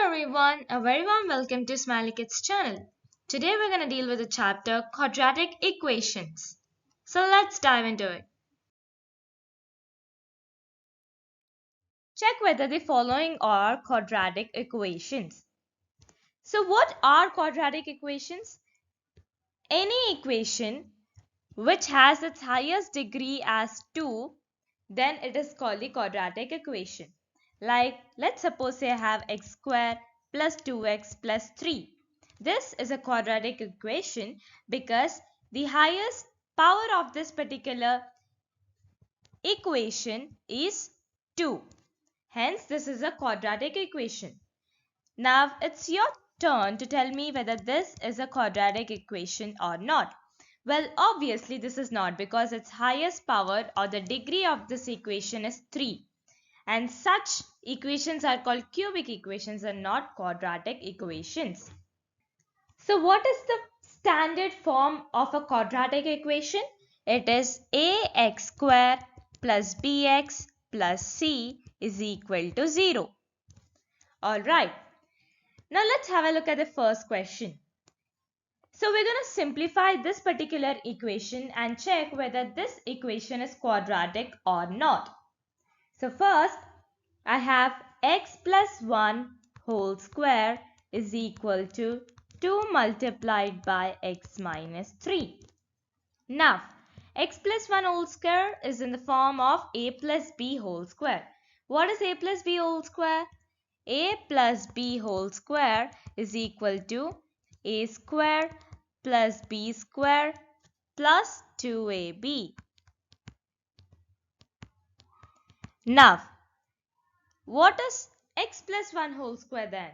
everyone, a very warm welcome to Smiley Kids channel. Today we're going to deal with the chapter Quadratic Equations. So let's dive into it. Check whether the following are quadratic equations. So what are quadratic equations? Any equation which has its highest degree as 2, then it is called the quadratic equation. Like, let's suppose say I have x squared plus 2x plus 3. This is a quadratic equation because the highest power of this particular equation is 2. Hence, this is a quadratic equation. Now, it's your turn to tell me whether this is a quadratic equation or not. Well, obviously this is not, because its highest power or the degree of this equation is 3. And such equations are called cubic equations and not quadratic equations. So what is the standard form of a quadratic equation? It is ax squared plus bx plus c is equal to 0. Alright. Now let's have a look at the first question. So we're going to simplify this particular equation and check whether this equation is quadratic or not. So first, I have x plus 1 whole square is equal to 2 multiplied by x minus 3. Now, x plus 1 whole square is in the form of a plus b whole square. What is a plus b whole square? A plus b whole square is equal to a square plus b square plus 2ab. Now, what is x plus 1 whole square then?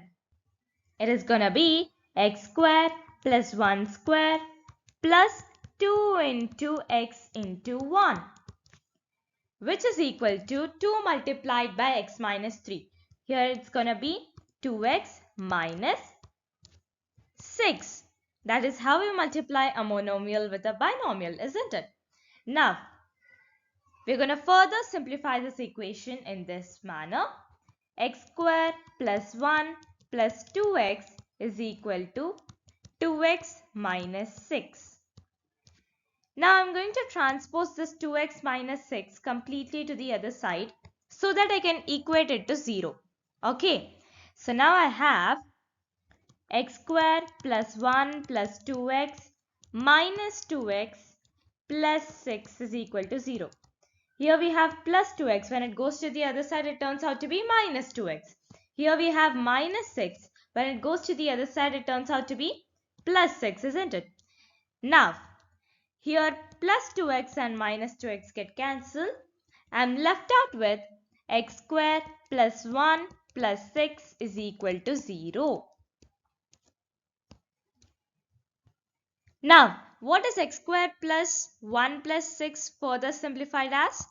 It is gonna be x square plus 1 square plus 2 into x into 1, which is equal to 2 multiplied by x minus 3. Here it's gonna be 2x minus 6. That is how you multiply a monomial with a binomial, isn't it? Now, we're going to further simplify this equation in this manner. X squared plus 1 plus 2x is equal to 2x minus 6. Now, I'm going to transpose this 2x minus 6 completely to the other side so that I can equate it to 0. Okay. So, now I have x squared plus 1 plus 2x minus 2x plus 6 is equal to 0. Here we have plus 2x. When it goes to the other side, it turns out to be minus 2x. Here we have minus 6. When it goes to the other side, it turns out to be plus 6, isn't it? Now, here plus 2x and minus 2x get cancelled. I'm left out with x squared plus 1 plus 6 is equal to 0. Now, what is x squared plus 1 plus 6 further simplified as?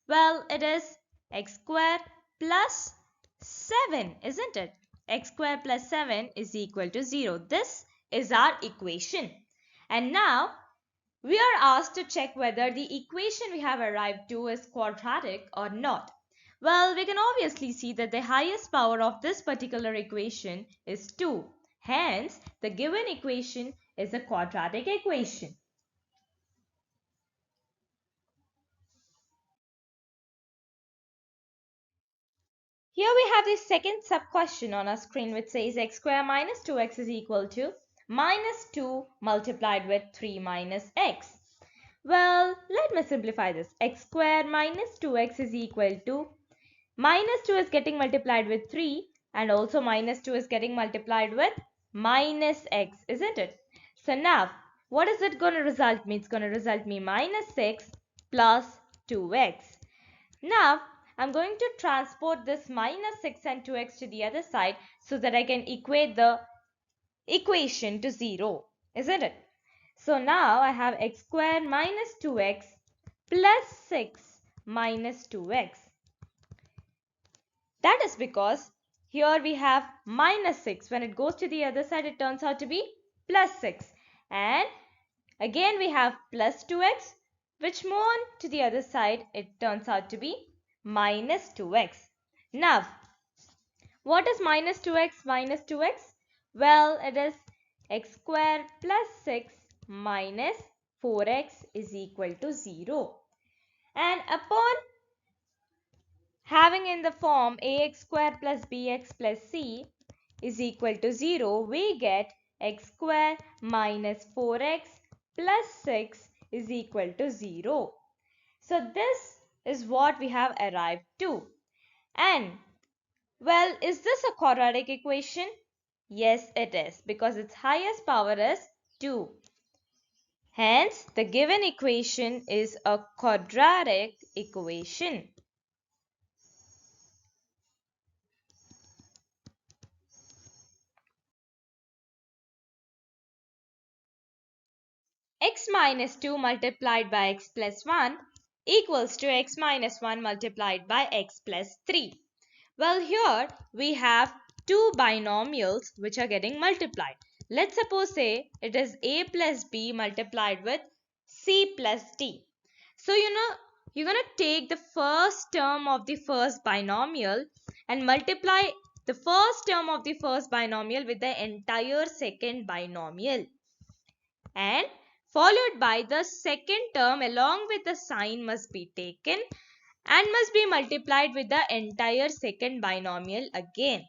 Well, it is x squared plus 7, isn't it? X squared plus 7 is equal to 0. This is our equation. And now, we are asked to check whether the equation we have arrived to is quadratic or not. Well, we can obviously see that the highest power of this particular equation is 2. Hence, the given equation is a quadratic equation. Here we have the second sub-question on our screen, which says x squared minus 2x is equal to minus 2 multiplied with 3 minus x. Well, let me simplify this. X squared minus 2x is equal to minus 2 is getting multiplied with 3 and also minus 2 is getting multiplied with minus x, isn't it? So now, what is it going to result me? It's going to result me minus 6 plus 2x. Now, I'm going to transport this minus 6 and 2x to the other side so that I can equate the equation to 0, isn't it? So now I have x squared minus 2x plus 6 minus 2x. That is because here we have minus 6. When it goes to the other side, it turns out to be plus 6. And again we have plus 2x, which move on to the other side, it turns out to be minus 2x. Now, What is minus 2x minus 2x? Well, it is x square plus 6 minus 4x is equal to 0. And upon having in the form ax square plus bx plus c is equal to 0, we get x square minus 4x plus 6 is equal to 0. So this is what we have arrived to. And well, is this a quadratic equation? Yes, it is, because its highest power is 2. Hence, the given equation is a quadratic equation. X minus 2 multiplied by x plus 1 equals to x minus 1 multiplied by x plus 3. Well, here we have two binomials which are getting multiplied. Let's suppose say it is a plus b multiplied with c plus d. So, you're going to take the first term of the first binomial and multiply the first term of the first binomial with the entire second binomial, and followed by the second term along with the sign must be taken and must be multiplied with the entire second binomial again.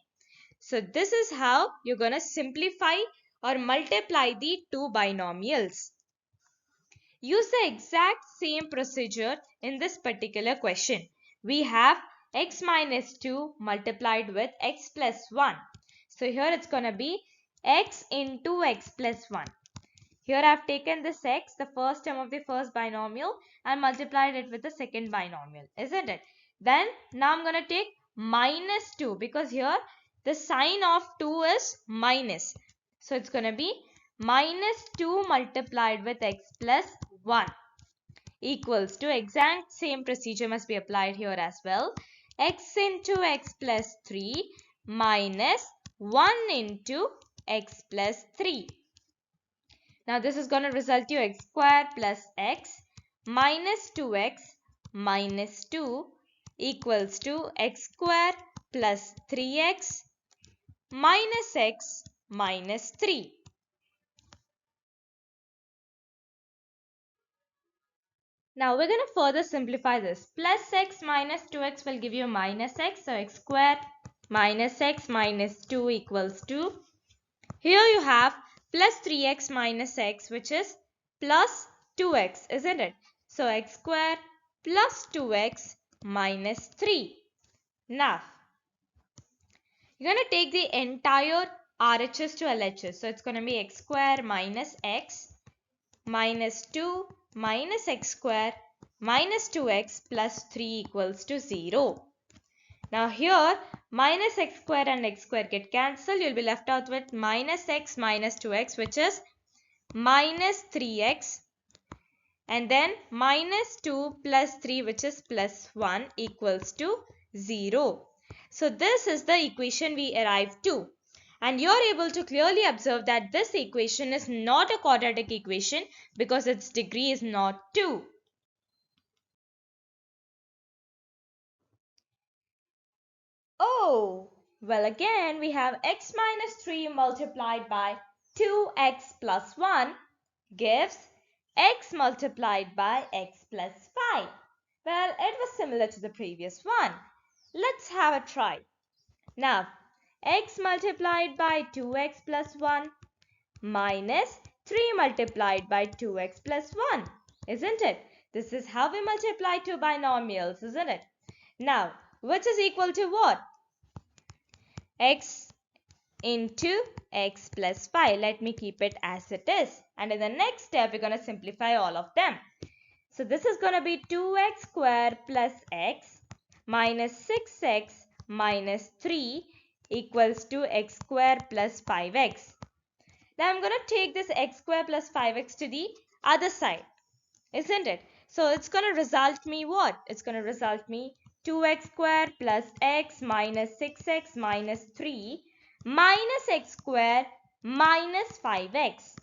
So this is how you're going to simplify or multiply the two binomials. Use the exact same procedure in this particular question. We have x minus 2 multiplied with x plus 1. So here it's going to be x into x plus 1. Here I have taken this x, the first term of the first binomial, and multiplied it with the second binomial, isn't it? Then now I'm going to take minus 2 because here the sign of 2 is minus. So it's going to be minus 2 multiplied with x plus 1 equals to, exact same procedure must be applied here as well. X into x plus 3 minus 1 into x plus 3. Now this is going to result to x square plus x minus 2x minus 2 equals to x square plus 3x minus x minus 3. Now we're going to further simplify this. Plus x minus 2x will give you minus x. So x square minus x minus 2 equals to, here you have plus 3x minus x, which is plus 2x, isn't it? So x square plus 2x minus 3. Now, you're going to take the entire RHS to LHS. So it's going to be x square minus x minus 2 minus x square minus 2x plus 3 equals to 0. Now here minus x square and x square get cancelled. You'll be left out with minus x minus 2x, which is minus 3x, and then minus 2 plus 3, which is plus 1, equals to 0. So this is the equation we arrived to. And you're able to clearly observe that this equation is not a quadratic equation because its degree is not 2. Oh, well, again we have x minus 3 multiplied by 2x plus 1 gives x multiplied by x plus 5. Well, it was similar to the previous one. Let's have a try. Now, x multiplied by 2x plus 1 minus 3 multiplied by 2x plus 1, isn't it? This is how we multiply two binomials, isn't it? Now, which is equal to what? X into x plus 5. Let me keep it as it is. And in the next step, we're going to simplify all of them. So this is going to be 2x square plus x minus 6x minus 3 equals to x square plus 5x. Now I'm going to take this x square plus 5x to the other side, isn't it? So it's going to result me what? It's going to result me 2x square plus x minus 6x minus 3 minus x square minus 5x.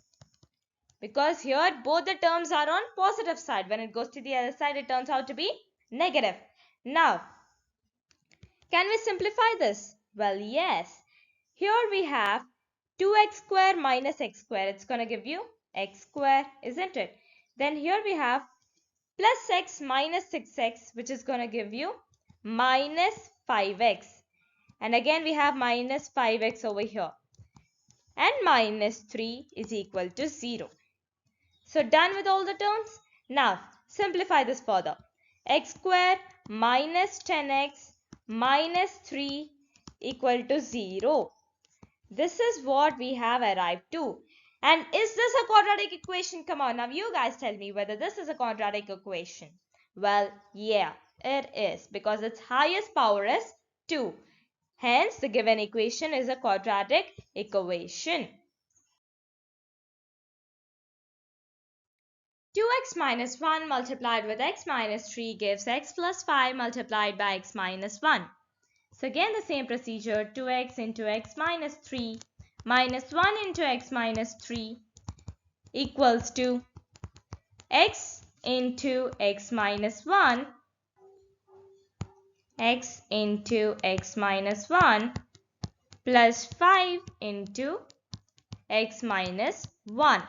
Because here both the terms are on positive side. When it goes to the other side, it turns out to be negative. Now, can we simplify this? Well, yes. Here we have 2x square minus x square. It's going to give you x square, isn't it? Then here we have plus x minus 6x, which is going to give you minus 5x. And again we have minus 5x over here. And minus 3 is equal to 0. So done with all the terms? Now simplify this further. X square minus 10x minus 3 equal to 0. This is what we have arrived to. And is this a quadratic equation? Come on, now you guys tell me whether this is a quadratic equation. Well, yeah, it is, because its highest power is 2. Hence, the given equation is a quadratic equation. 2x minus 1 multiplied with x minus 3 gives x plus 5 multiplied by x minus 1. So again the same procedure, 2x into x minus 3 minus 1 into x minus 3 equals to x into x minus 1, x into x minus 1 plus 5 into x minus 1.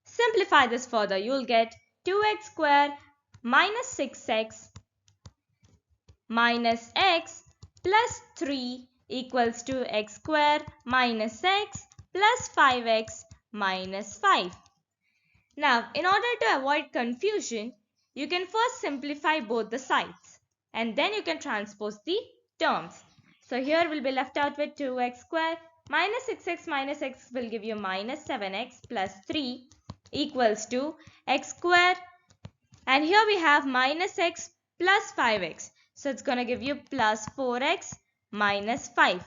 Simplify this further. You will get 2x square minus 6x minus x plus 3 equals to x square minus x plus 5x minus 5. Now, in order to avoid confusion, you can first simplify both the sides and then you can transpose the terms. So here we'll be left out with 2x square minus 6x minus x will give you minus 7x plus 3 equals to x square, and here we have minus x plus 5x. So it's going to give you plus 4x minus 5.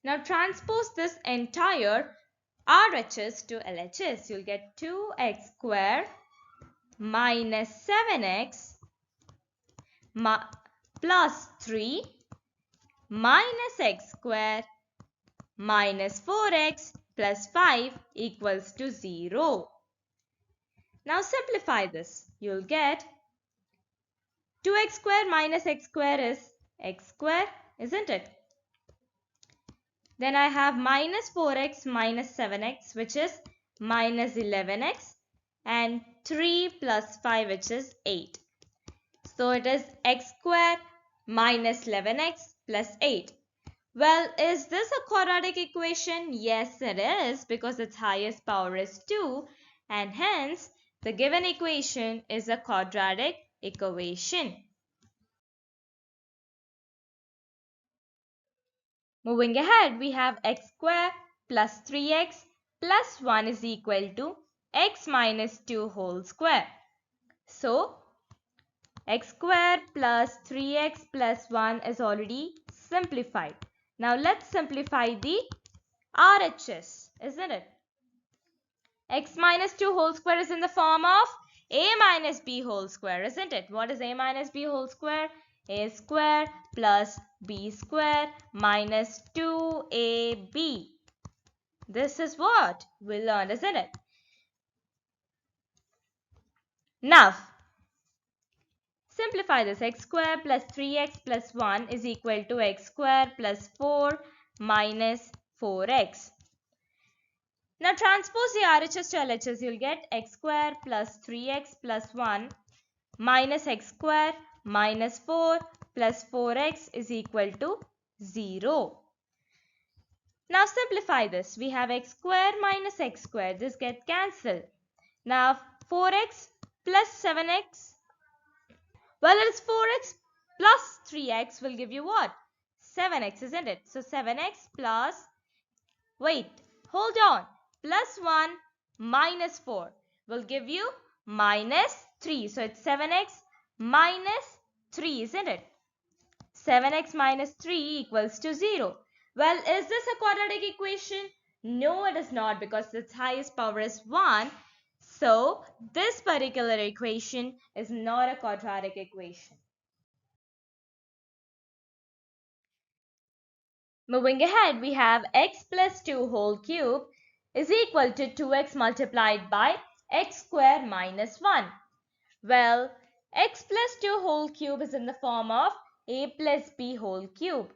Now transpose this entire RHS to LHS. You'll get 2x square minus 7x plus 3 minus x square minus 4x plus 5 equals to 0. Now simplify this. You'll get 2x square minus x square is x square, isn't it? Then I have minus 4x minus 7x, which is minus 11x, and 3 plus 5, which is 8. So it is x square minus 11x plus 8. Well, is this a quadratic equation? Yes, it is, because its highest power is 2, and hence the given equation is a quadratic equation. Moving ahead, we have x square plus 3x plus 1 is equal to x minus 2 whole square. So, x square plus 3x plus 1 is already simplified. Now, let's simplify the RHS, isn't it? X minus 2 whole square is in the form of a minus b whole square, isn't it? What is a minus b whole square? A square plus b square minus 2ab. This is what we learned, isn't it? Now, simplify this. X square plus 3x plus 1 is equal to x square plus 4 minus 4x. Now transpose the RHS to LHS. You'll get x square plus 3x plus 1 minus x square minus 4 plus 4x is equal to 0. Now simplify this. We have x square minus x square. This gets cancelled. Now 4x plus 7x. Well, it is 4x plus 3x will give you what? 7x, isn't it? So 7x plus, wait, hold on, plus 1 minus 4 will give you minus 3. So it's 7x minus 3, isn't it? 7x minus 3 equals to 0. Well, is this a quadratic equation? No, it is not, because its highest power is 1. So, this particular equation is not a quadratic equation. Moving ahead, we have x plus 2 whole cube is equal to 2x multiplied by x square minus 1. Well, x plus 2 whole cube is in the form of a plus b whole cube.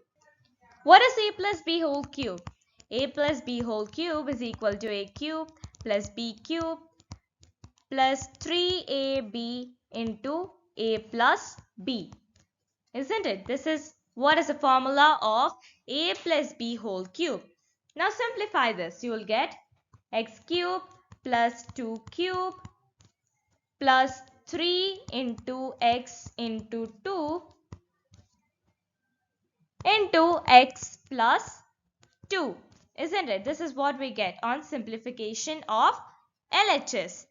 What is a plus b whole cube? A plus b whole cube is equal to a cube plus b cube plus 3ab into a plus b. Isn't it? This is what is the formula of a plus b whole cube. Now simplify this. You will get x cube plus 2 cube plus 3 into x into 2 into x plus 2. Isn't it? This is what we get on simplification of LHS.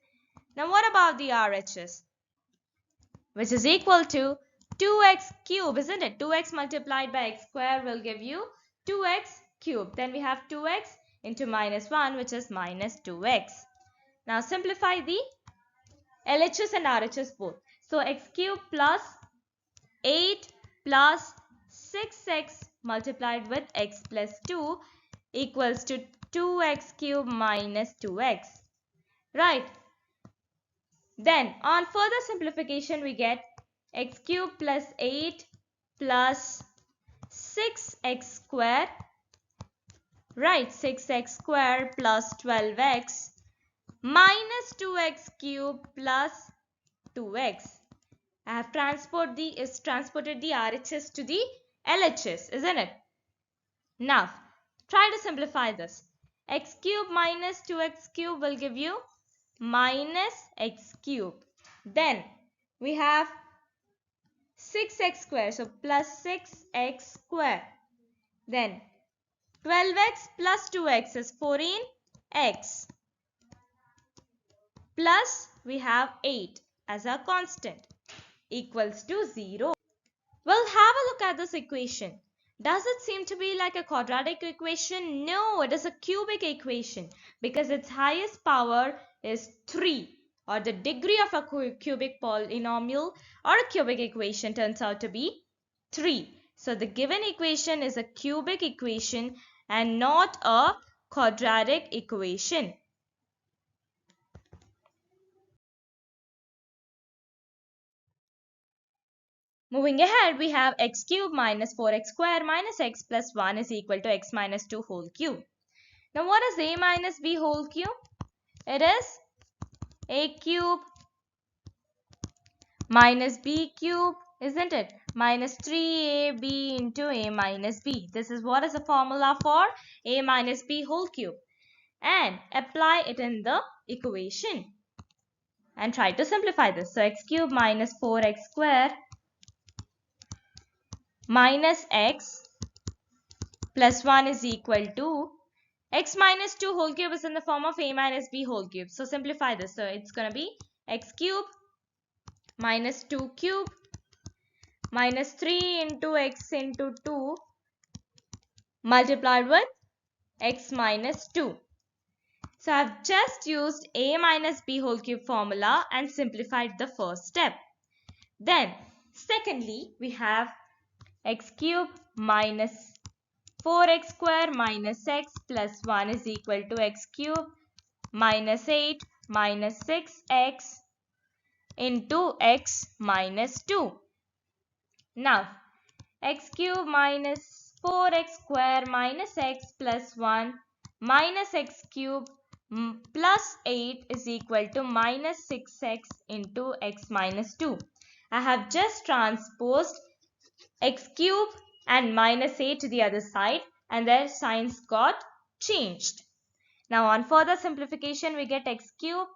Now what about the RHS? Which is equal to 2x cube, isn't it? 2x multiplied by x square will give you 2x cube. Then we have 2x into minus 1, which is minus 2x. Now simplify the LHS and RHS both. So x cube plus 8 plus 6x multiplied with x plus 2 equals to 2x cube minus 2x. Right. Then on further simplification we get x cube plus 8 plus 6x square. Right, 6x square plus 12x minus 2x cube plus 2x. I have transported the RHS to the LHS, isn't it? Now, try to simplify this. X cube minus 2x cube will give you minus x cube. Then we have 6x square, so plus 6x square. Then 12x plus 2x is 14x. Plus we have 8 as a constant equals to 0. Well, have a look at this equation. Does it seem to be like a quadratic equation? No, it is a cubic equation because its highest power is 3, or the degree of a cubic polynomial or a cubic equation turns out to be 3. So the given equation is a cubic equation and not a quadratic equation. Moving ahead, we have x cube minus 4x square minus x plus 1 is equal to x minus 2 whole cube. Now what is a minus b whole cube? It is a cube minus b cube, isn't it? Minus 3ab into a minus b. This is what is the formula for a minus b whole cube. And apply it in the equation. And try to simplify this. So x cube minus 4x square minus x plus 1 is equal to x minus 2 whole cube is in the form of a minus b whole cube. So simplify this. So it's going to be x cube minus 2 cube minus 3 into x into 2 multiplied with x minus 2. So I've just used a minus b whole cube formula and simplified the first step. Then secondly we have x cube minus 4x square minus x plus 1 is equal to x cube minus 8 minus 6x into x minus 2. Now, x cube minus 4x square minus x plus 1 minus x cube plus 8 is equal to minus 6x into x minus 2. I have just transposed x cube and minus 8 to the other side and their signs got changed. Now on further simplification we get x cube.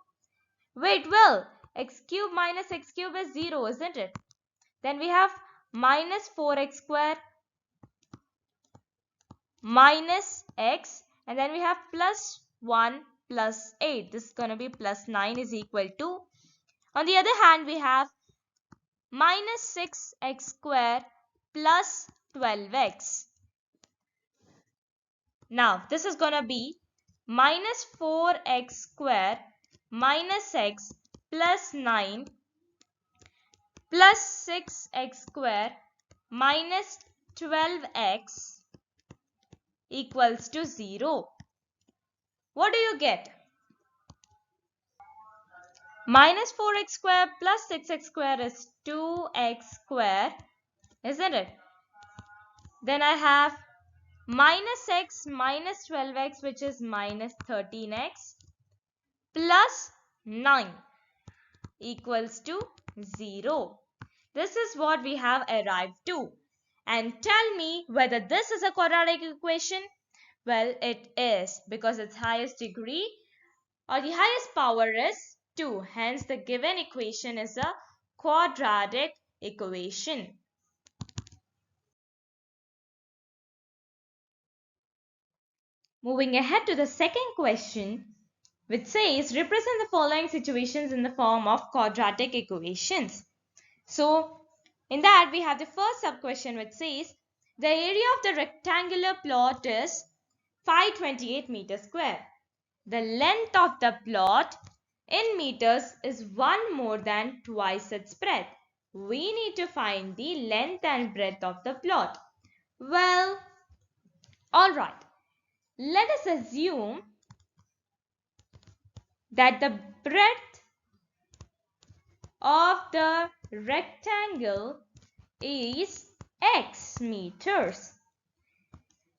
Wait, well, x cube minus x cube is 0, isn't it? Then we have minus 4x square minus x and then we have plus 1 plus 8. This is going to be plus 9 is equal to. On the other hand we have minus 6x square plus 12x. Now this is going to be minus 4x square minus x plus 9 plus 6x square minus 12x equals to 0. What do you get? Minus 4x square plus 6x square is 2x square, isn't it? Then I have minus x minus 12x, which is minus 13x, plus 9 equals to 0. This is what we have arrived to. And tell me whether this is a quadratic equation. Well, it is, because its highest degree or the highest power is 2. Hence, the given equation is a quadratic equation. Moving ahead to the second question, which says represent the following situations in the form of quadratic equations. So, in that we have the first sub-question, which says the area of the rectangular plot is 528 meters square. The length of the plot in meters is 1 more than twice its breadth. We need to find the length and breadth of the plot. Well, alright. Let us assume that the breadth of the rectangle is x meters.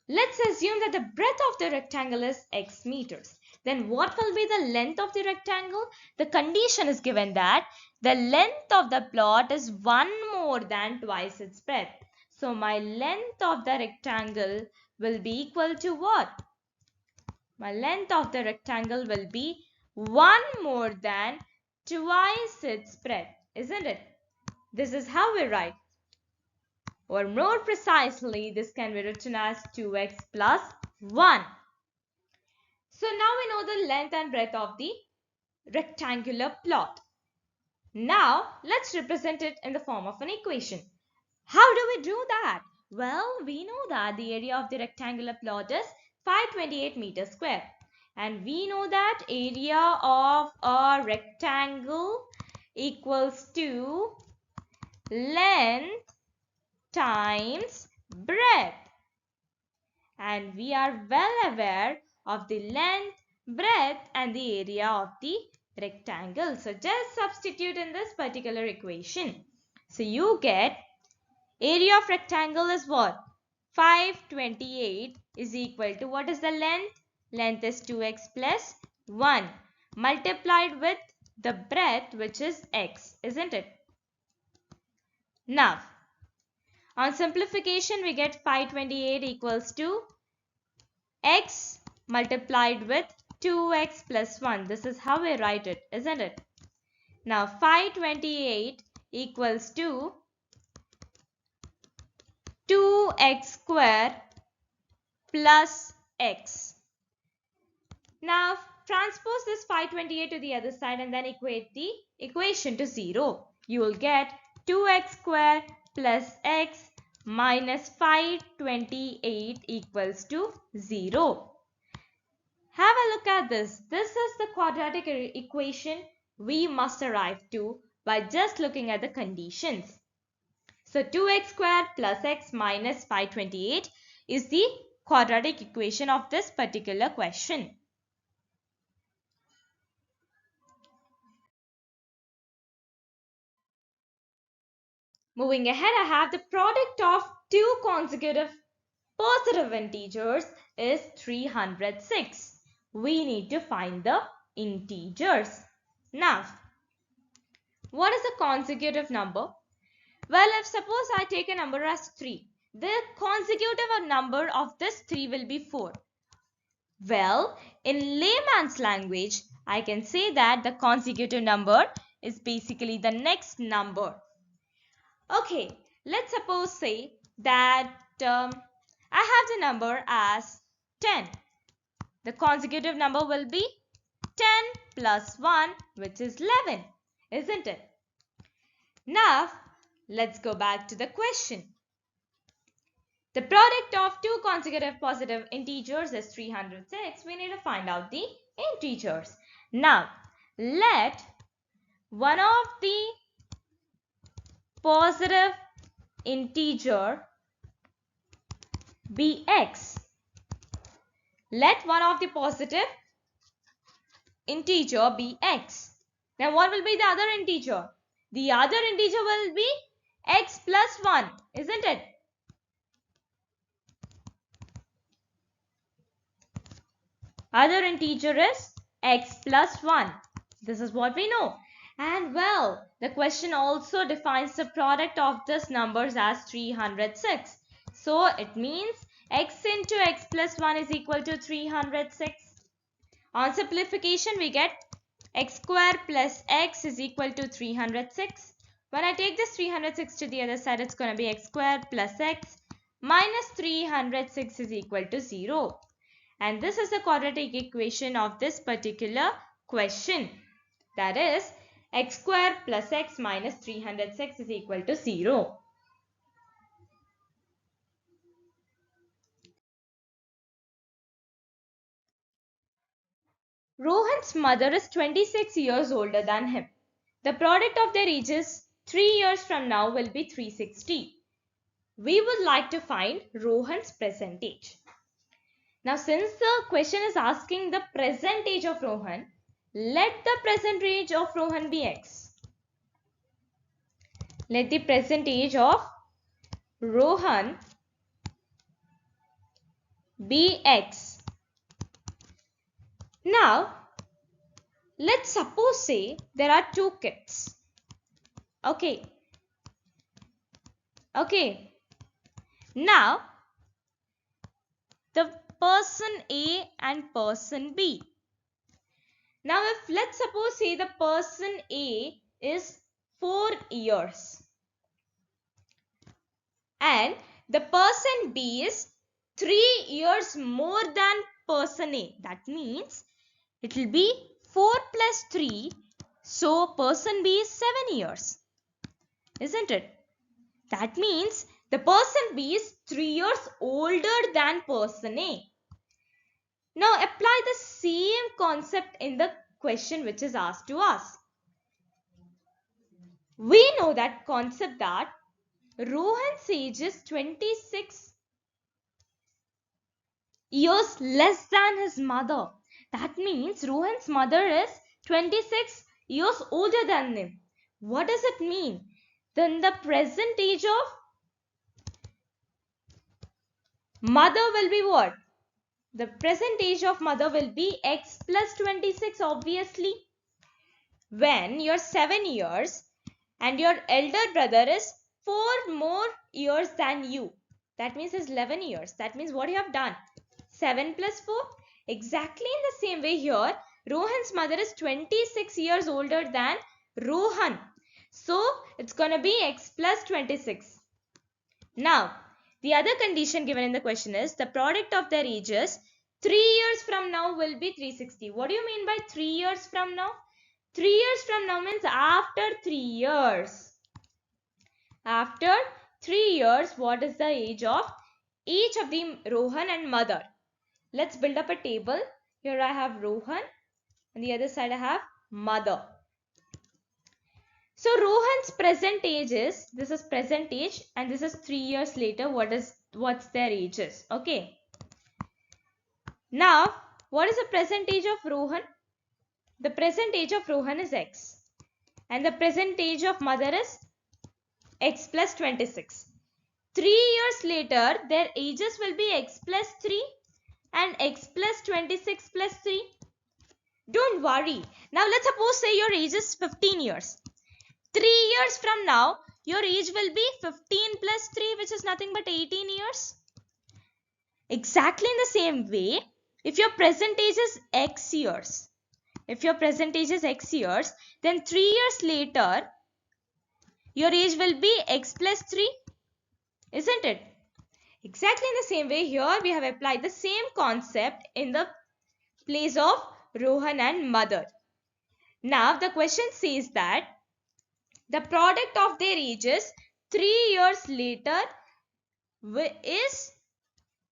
Let's assume that the breadth of the rectangle is x meters. Then what will be the length of the rectangle? The condition is given that the length of the plot is 1 more than twice its breadth. So my length of the rectangle will be equal to what? My length of the rectangle will be 1 more than twice its breadth, isn't it? This is how we write. Or more precisely, this can be written as 2x plus 1. So now we know the length and breadth of the rectangular plot. Now let's represent it in the form of an equation. How do we do that? Well, we know that the area of the rectangular plot is 528 meters square. And we know that area of a rectangle equals to length times breadth. And we are well aware of the length, breadth and the area of the rectangle. So just substitute in this particular equation. So you get area of rectangle is what? 528 is equal to, what is the length? Length is 2x plus 1 multiplied with the breadth, which is x, isn't it? Now, on simplification, we get 528 equals to x multiplied with 2x plus 1. This is how we write it, isn't it? Now, 528 equals to 2x square plus x. Now, transpose this 528 to the other side and then equate the equation to 0. You will get 2x square plus x minus 528 equals to 0. Have a look at this. This is the quadratic equation we must arrive to by just looking at the conditions. So 2x square plus x minus 528 is the quadratic equation of this particular question. Moving ahead, I have the product of two consecutive positive integers is 306. We need to find the integers. Now, what is a consecutive number? Well, if suppose I take a number as 3, the consecutive number of this 3 will be 4. Well, in layman's language, I can say that the consecutive number is basically the next number. Okay, let's suppose say that I have the number as 10. The consecutive number will be 10 plus 1, which is 11, isn't it? Now, let's go back to the question. The product of two consecutive positive integers is 306. We need to find out the integers. Now, let one of the positive integer be x. Let one of the positive integer be x. Then what will be the other integer? The other integer will be x plus 1, isn't it? Other integer is x plus 1. This is what we know. And well, the question also defines the product of these numbers as 306. So it means x into x plus 1 is equal to 306. On simplification, we get x square plus x is equal to 306. When I take this 306 to the other side, it's going to be x square plus x minus 306 is equal to 0. And this is the quadratic equation of this particular question. That is, x square plus x minus 306 is equal to 0. Rohan's mother is 26 years older than him. The product of their ages 3 years from now will be 360. We would like to find Rohan's present age. Now, since the question is asking the present age of Rohan, let the present age of Rohan be x. Let the present age of Rohan be x. Now, let's suppose say there are two kids. Okay. Now, the person A and person B. Now, if let's suppose say the person A is 4 years and the person B is 3 years more than person A. That means it will be 4 plus 3. So, person B is 7 years. Isn't it? That means the person B is 3 years older than person A. Now, apply the same concept in the question which is asked to us. We know that concept that Rohan's age is 26 years less than his mother. That means Rohan's mother is 26 years older than him. What does it mean? Then the present age of mother will be what? The present age of mother will be x plus 26 obviously. When you're 7 years and your elder brother is 4 more years than you. That means it's 11 years. That means what you have done? 7 plus 4. Exactly in the same way here, Rohan's mother is 26 years older than Rohan. So, it's going to be x plus 26. Now, the other condition given in the question is the product of their ages 3 years from now will be 360. What do you mean by 3 years from now? 3 years from now means after 3 years. After 3 years, what is the age of each of the Rohan and mother? Let's build up a table. Here I have Rohan and the other side I have mother. So Rohan's present age is, this is present age and this is 3 years later. What's their ages? Okay. Now, what is the present age of Rohan? The present age of Rohan is x. And the present age of mother is x plus 26. 3 years later, their ages will be x plus 3 and x plus 26 plus 3. Don't worry. Now, let's suppose say your age is 15 years. 3 years from now, your age will be 15 plus 3, which is nothing but 18 years. Exactly in the same way, if your present age is x years, then 3 years later, your age will be x plus 3, isn't it? Exactly in the same way, here we have applied the same concept in the place of Rohan and mother. Now, the question says that the product of their ages 3 years later is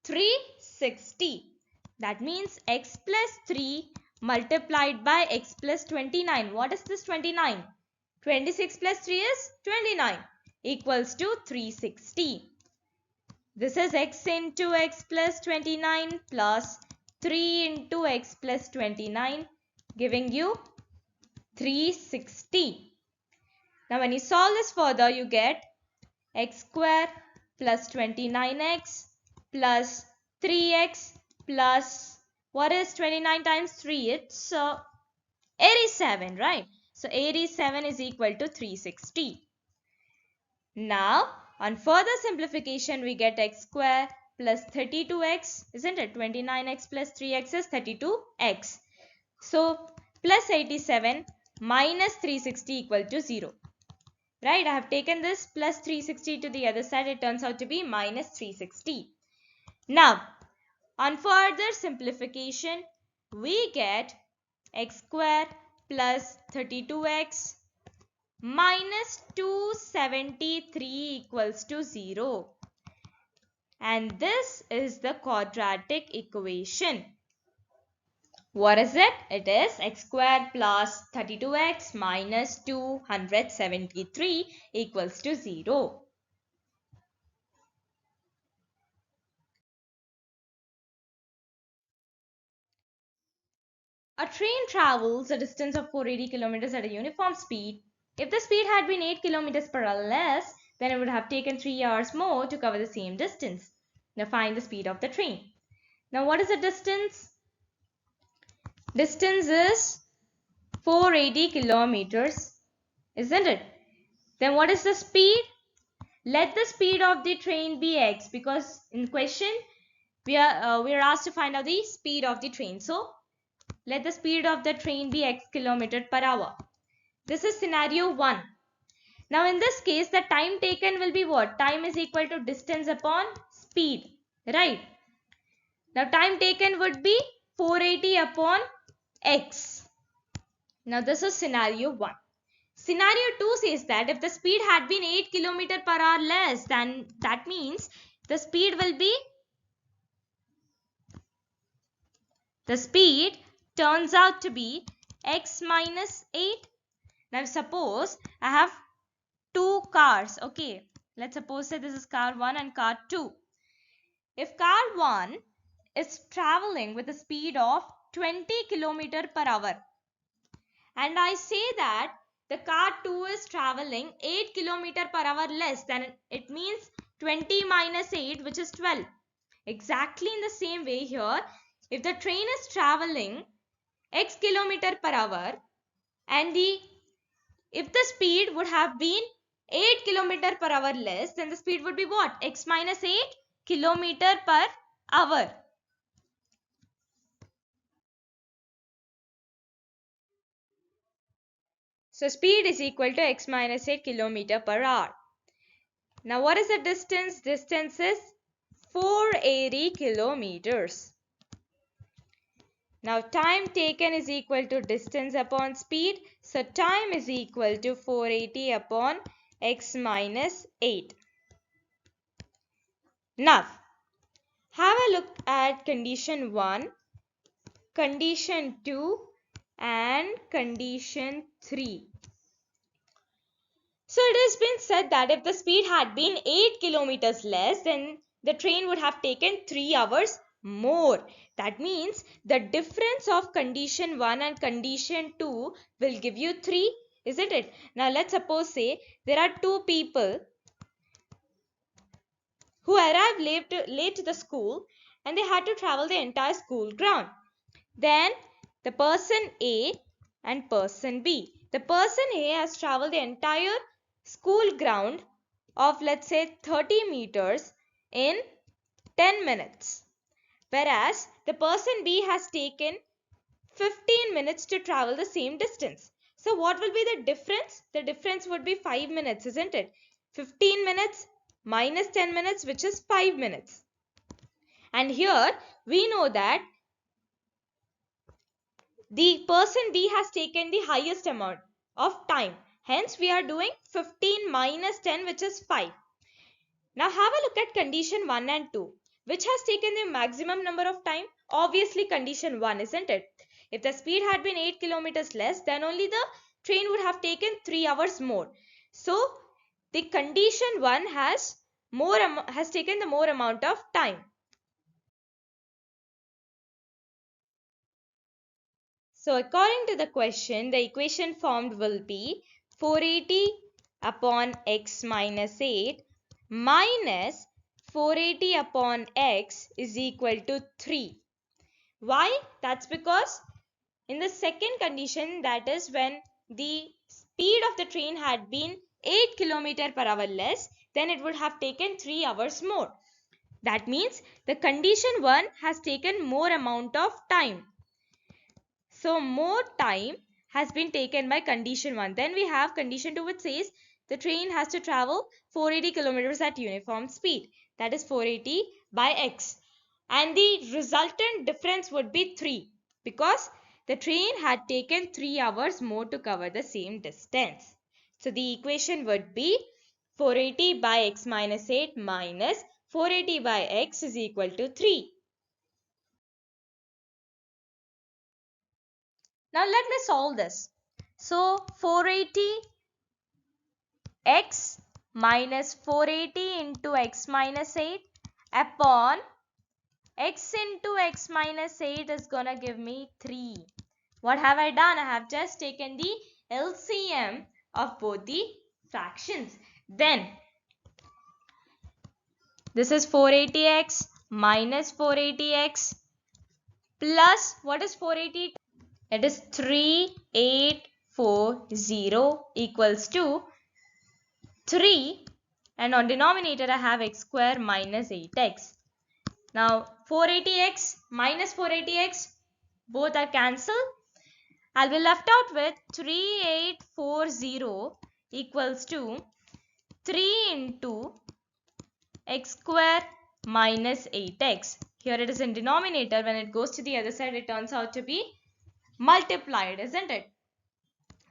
360. That means x plus 3 multiplied by x plus 29. What is this 29? 26 plus 3 is 29 equals to 360. This is x into x plus 29 plus 3 into x plus 29 giving you 360. Now when you solve this further, you get x square plus 29x plus 3x plus What is 29 times 3? It's 87, right? So 87 is equal to 360. Now, on further simplification, we get x square plus 32x, isn't it? 29x plus 3x is 32x. So, plus 87 minus 360 equal to 0. Right? I have taken this plus 360 to the other side. It turns out to be minus 360. Now, on further simplification, we get x square plus 32x minus 273 equals to 0. And this is the quadratic equation. What is it? It is x squared plus 32x minus 273 equals to 0. A train travels a distance of 480 kilometers at a uniform speed. If the speed had been 8 kilometers per hour less, then it would have taken 3 hours more to cover the same distance. Now find the speed of the train. Now what is the distance? Distance is 480 kilometers, isn't it? Then what is the speed? Let the speed of the train be x, because in question we are asked to find out the speed of the train. So let the speed of the train be x kilometer per hour. This is scenario 1. Now in this case, the time taken will be what? Time is equal to distance upon speed, right? Now time taken would be 480 upon x. Now this is scenario 1. Scenario 2 says that if the speed had been 8 km per hour less, then that means the speed will be, the speed turns out to be x minus 8. Now suppose I have two cars, okay. Let's suppose that this is car 1 and car 2. If car 1 is traveling with a speed of 20 km per hour and I say that the car 2 is traveling 8 km per hour less, then it means 20 minus 8, which is 12. Exactly in the same way here, if the train is traveling x kilometer per hour and if the speed would have been 8 km per hour less, then the speed would be what? X minus 8 km per hour. So speed is equal to x minus 8 km per hour. Now what is the distance? Distance is 480 kilometers. Now time taken is equal to distance upon speed. So time is equal to 480 upon x minus 8. Now have a look at condition 1, condition 2 and condition 3. So it has been said that if the speed had been 8 kilometers less, then the train would have taken 3 hours more. That means the difference of condition 1 and condition 2 will give you 3, isn't it? Now let's suppose say there are two people who arrived late to the school and they had to travel the entire school ground. Then the person A and person B. The person A has traveled the entire school ground of, let's say, 30 meters in 10 minutes. Whereas the person B has taken 15 minutes to travel the same distance. So what will be the difference? The difference would be 5 minutes, isn't it? 15 minutes minus 10 minutes, which is 5 minutes. And here we know that the person B has taken the highest amount of time. Hence, we are doing 15 minus 10, which is 5. Now, have a look at condition 1 and 2. Which has taken the maximum number of time? Obviously, condition 1, isn't it? If the speed had been 8 kilometers less, then only the train would have taken 3 hours more. So, the condition 1 has taken the more amount of time. So according to the question, the equation formed will be 480 upon x minus 8 minus 480 upon x is equal to 3. Why? That's because in the second condition, that is when the speed of the train had been 8 km per hour less, then it would have taken 3 hours more. That means the condition 1 has taken more amount of time. So more time has been taken by condition 1. Then we have condition 2, which says the train has to travel 480 kilometers at uniform speed. That is 480 by x. And the resultant difference would be 3 because the train had taken 3 hours more to cover the same distance. So the equation would be 480 by x minus 8 minus 480 by x is equal to 3. Now let me solve this. So 480 x minus 480 into x minus 8 upon x into x minus 8 is gonna give me 3. What have I done? I have just taken the LCM of both the fractions. Then this is 480x minus 480x plus what is 480? It is 3840 equals to 3, and on denominator I have x square minus 8x. Now 480x minus 480x both are cancelled. I'll be left out with 3840 equals to 3 into x square minus 8x. Here it is in denominator. When it goes to the other side, it turns out to be multiplied, isn't it?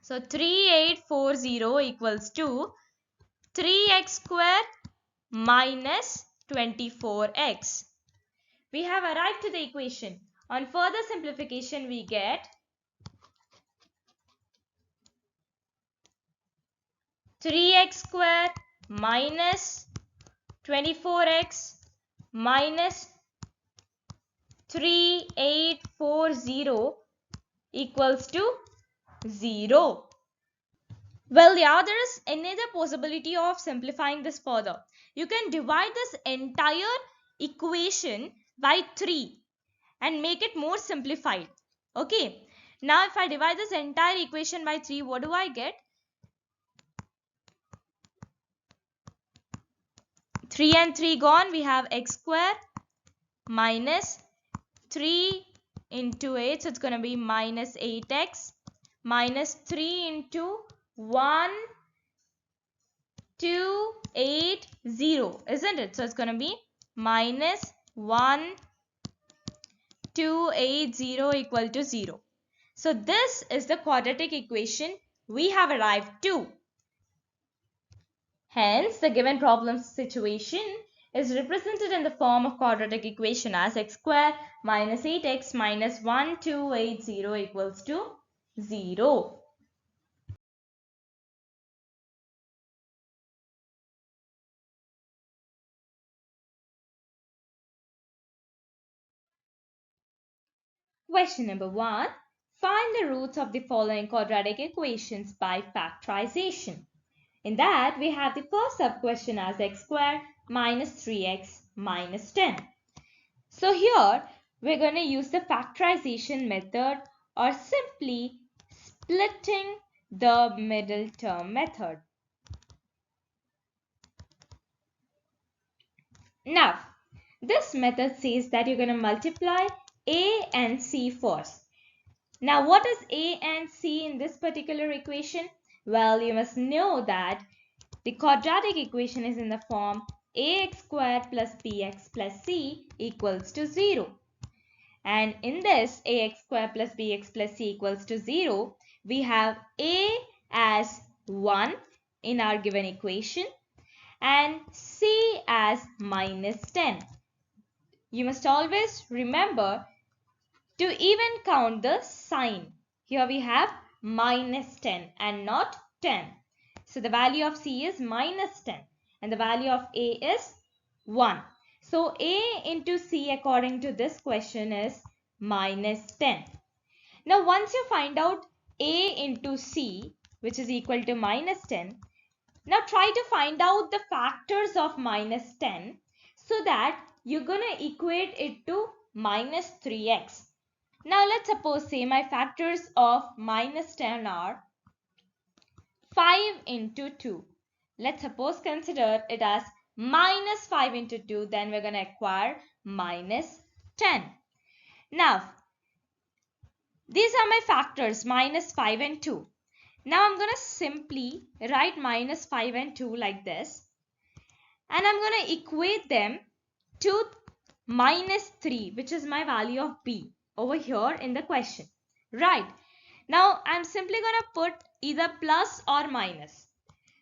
So 3840 equals to 3x square minus 24x. We have arrived to the equation. On further simplification, we get 3x square minus 24x minus 3840 equals to 0. Well, yeah, there is another possibility of simplifying this further. You can divide this entire equation by 3 and make it more simplified. Okay. Now, if I divide this entire equation by 3, what do I get? 3 and 3 gone. We have x square minus 3 into 8. So, it's going to be minus 8x minus 3 into 1, 2, 8, 0. Isn't it? So, it's going to be minus 1, 2, 8, 0 equal to 0. So, this is the quadratic equation we have arrived to. Hence, the given problem situation is represented in the form of quadratic equation as x square minus 8x minus 1280 equals to 0. Question number 1. Find the roots of the following quadratic equations by factorization. In that, we have the first sub-question as x square minus 3x minus 10. So here, we're going to use the factorization method or simply splitting the middle term method. Now, this method says that you're going to multiply a and c first. Now, what is a and c in this particular equation? Well, you must know that the quadratic equation is in the form ax square plus bx plus c equals to 0. And in this ax square plus bx plus c equals to 0, we have a as 1 in our given equation and c as minus 10. You must always remember to even count the sign. Here we have minus 10 and not 10. So the value of c is minus 10 and the value of a is 1. So a into c according to this question is minus 10. Now once you find out a into c, which is equal to minus 10, now try to find out the factors of minus 10 so that you're going to equate it to minus 3x. Now let's suppose say my factors of minus 10 are 5 into 2. Let's suppose consider it as minus 5 into 2. Then we're going to acquire minus 10. Now these are my factors minus 5 and 2. Now I'm going to simply write minus 5 and 2 like this. And I'm going to equate them to minus 3, which is my value of b over here in the question. Right. Now I'm simply going to put either plus or minus.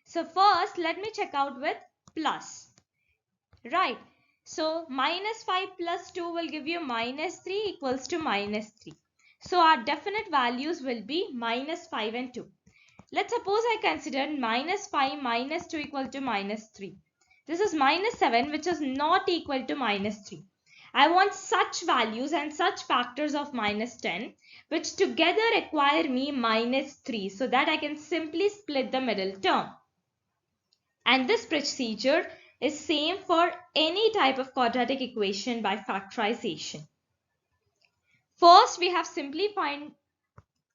So first let me check out with plus. Right. So minus 5 plus 2 will give you minus 3 equals to minus 3. So our definite values will be minus 5 and 2. Let's suppose I consider minus 5 minus 2 equal to minus 3. This is minus 7, which is not equal to minus 3. I want such values and such factors of minus 10 which together require me minus 3 so that I can simply split the middle term. And this procedure is same for any type of quadratic equation by factorization. First, we have simply find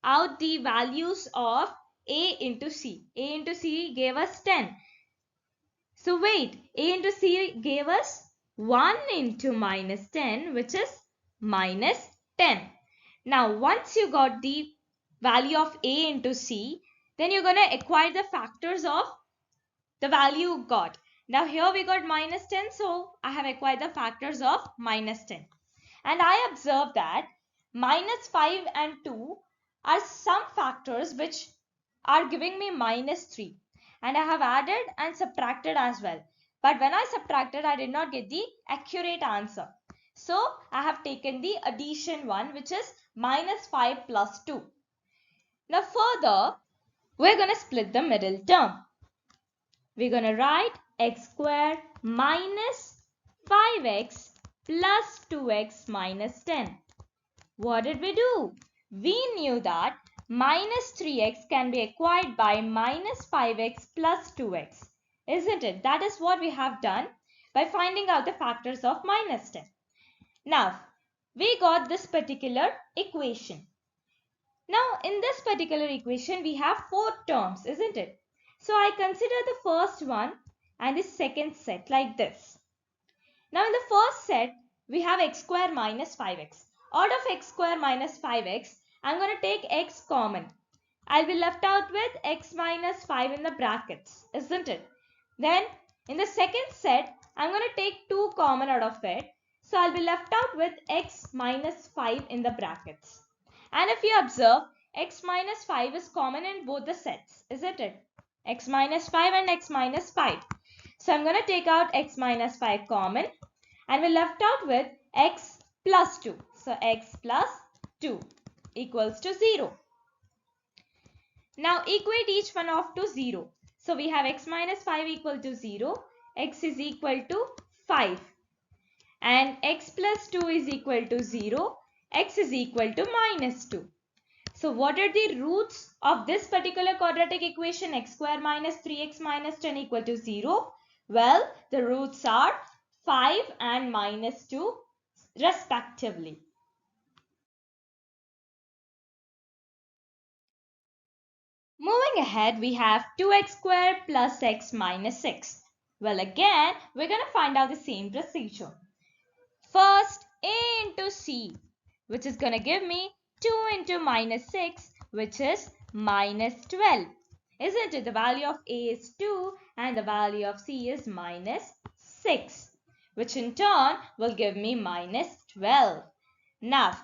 out the values of a into c. A into c gave us 10. So wait, a into c gave us 1 into minus 10, which is minus 10. Now, once you got the value of a into c, then you're going to acquire the factors of the value you got. Now, here we got minus 10, so I have acquired the factors of minus 10. And I observe that minus 5 and 2 are some factors which are giving me minus 3. And I have added and subtracted as well. But when I subtracted, I did not get the accurate answer. So I have taken the addition one, which is minus 5 plus 2. Now further, we're going to split the middle term. We're going to write x squared minus 5x plus 2x minus 10. What did we do? We knew that minus 3x can be acquired by minus 5x plus 2x. Isn't it? That is what we have done by finding out the factors of minus 10. Now, we got this particular equation. Now, in this particular equation, we have 4 terms, isn't it? So, I consider the first one and the second set like this. Now, in the first set, we have x squared minus 5x. Out of x squared minus 5x, I'm going to take x common. I'll be left out with x minus 5 in the brackets, isn't it? Then, in the second set, I'm going to take 2 common out of it. So, I'll be left out with x minus 5 in the brackets. And if you observe, x minus 5 is common in both the sets, isn't it? X minus 5 and x minus 5. So, I'm going to take out x minus 5 common and we're left out with x plus 2. So, x plus 2 equals to 0. Now, equate each one off to 0. So, we have x minus 5 equal to 0. X is equal to 5. And x plus 2 is equal to 0. X is equal to minus 2. So, what are the roots of this particular quadratic equation x squared minus 3x minus 10 equal to 0? Well, the roots are 5 and minus 2 respectively. Moving ahead, we have 2x squared plus x minus 6. Well, again, we're going to find out the same procedure. First, a into c, which is going to give me 2 into minus 6, which is minus 12. Isn't it? The value of a is 2 and the value of c is minus 6, which in turn will give me minus 12. Now,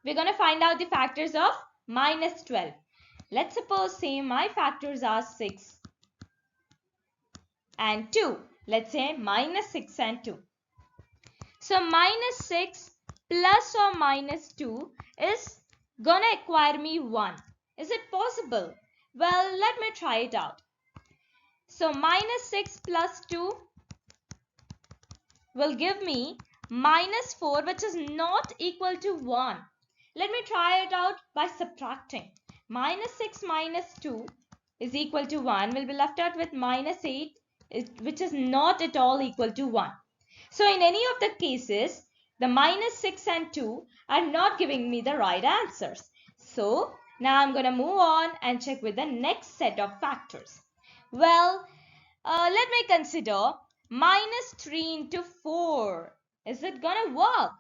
we're going to find out the factors of minus 12. Let's suppose say my factors are 6 and 2. Let's say minus 6 and 2. So minus 6 plus or minus 2 is going to acquire me 1. Is it possible? Well, let me try it out. So minus 6 plus 2 will give me minus 4, which is not equal to 1. Let me try it out by subtracting. Minus 6 minus 2 is equal to 1. We'll be left out with minus 8, which is not at all equal to 1. So in any of the cases, the minus 6 and 2 are not giving me the right answers. So now I'm going to move on and check with the next set of factors. Well, let me consider minus 3 into 4. Is it going to work?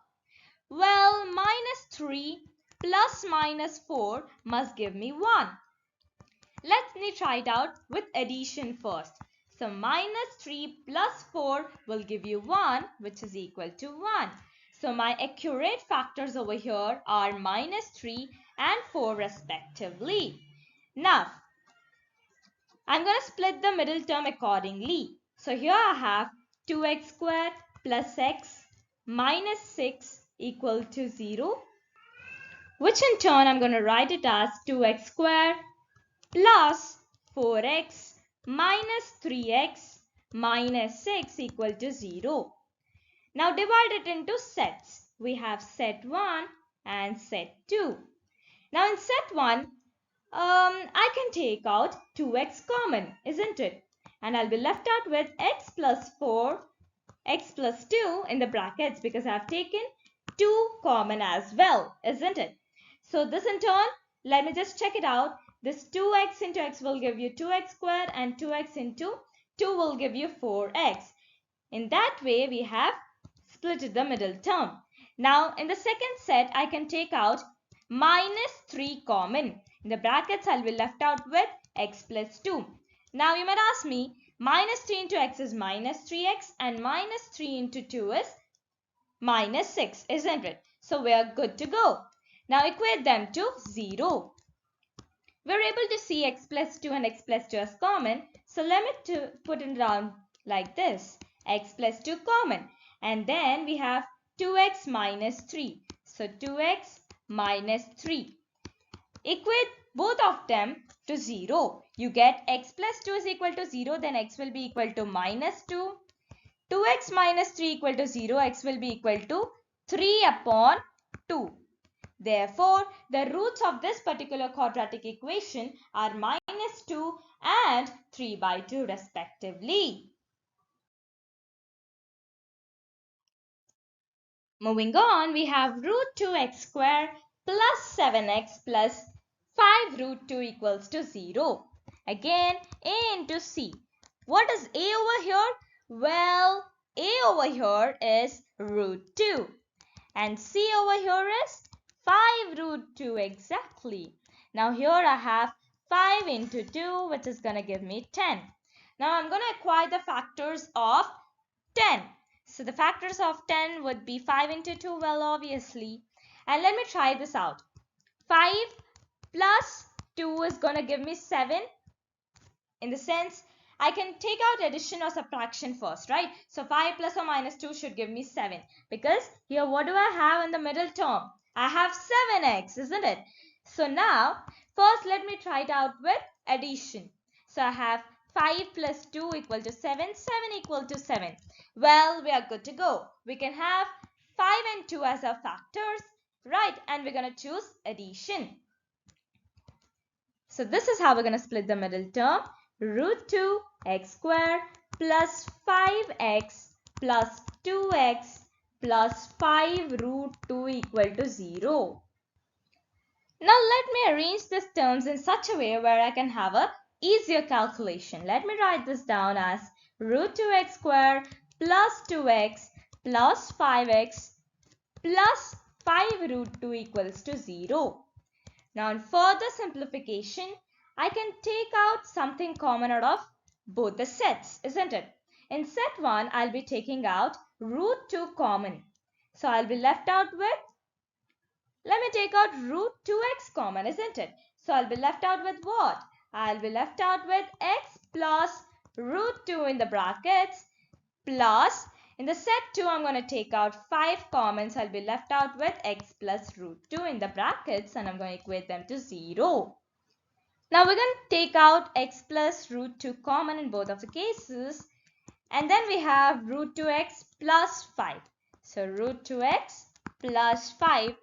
Well, minus 3 plus minus 4 must give me 1. Let me try it out with addition first. So minus 3 plus 4 will give you 1, which is equal to 1. So my accurate factors over here are minus 3 and 4 respectively. Now, I'm going to split the middle term accordingly. So here I have 2x squared plus x minus 6 equal to 0, which in turn I'm going to write it as 2x squared plus 4x minus 3x minus 6 equal to 0. Now divide it into sets. We have set 1 and set 2. Now in set 1, I can take out 2x common, isn't it? And I'll be left out with x plus 4, x plus 2 in the brackets because I've taken 2 common as well, isn't it? So this in turn, let me just check it out. This 2x into x will give you 2x squared and 2x into 2 will give you 4x. In that way, we have split the middle term. Now, in the second set, I can take out minus 3 common. In the brackets, I'll be left out with x plus 2. Now, you might ask me, minus 3 into x is minus 3x and minus 3 into 2 is minus 6, isn't it? So, we are good to go. Now, equate them to 0. We're able to see x plus 2 and x plus 2 as common. So, let me put it down like this. X plus 2 common. And then we have 2x minus 3. So, 2x minus 3. Equate both of them to 0. You get x plus 2 is equal to 0. Then x will be equal to minus 2. 2x minus 3 equal to 0. X will be equal to 3 upon 2. Therefore, the roots of this particular quadratic equation are minus 2 and 3 by 2 respectively. Moving on, we have root 2x squared plus 7x plus 5 root 2 equals to 0. Again, a into c. What is a over here? Well, a over here is root 2 and c over here is 5 root 2 exactly. Now here I have 5 into 2, which is going to give me 10. Now I'm going to acquire the factors of 10. So the factors of 10 would be 5 into 2, well obviously. And let me try this out. 5 plus 2 is going to give me 7. In the sense, I can take out addition or subtraction first, right? So 5 plus or minus 2 should give me 7. Because here what do I have in the middle term? I have 7x, isn't it? So now, first let me try it out with addition. So I have 5 plus 2 equal to 7, 7 equal to 7. Well, we are good to go. We can have 5 and 2 as our factors, right? And we're going to choose addition. So this is how we're going to split the middle term. Root 2 x squared plus 5x plus 2x plus 5 root 2 equal to 0. Now let me arrange these terms in such a way where I can have a easier calculation. Let me write this down as root 2x squared plus 2x plus 5x plus 5 root 2 equals to 0. Now in further simplification, I can take out something common out of both the sets, isn't it? In set 1, I'll be taking out root 2 common. So I'll be left out with, let me take out root 2x common, isn't it? So I'll be left out with what? I'll be left out with x plus root 2 in the brackets plus, in the set 2, I'm going to take out 5 common. So I'll be left out with x plus root 2 in the brackets and I'm going to equate them to 0. Now we're going to take out x plus root 2 common in both of the cases. And then we have root 2x plus 5. So root 2x plus 5.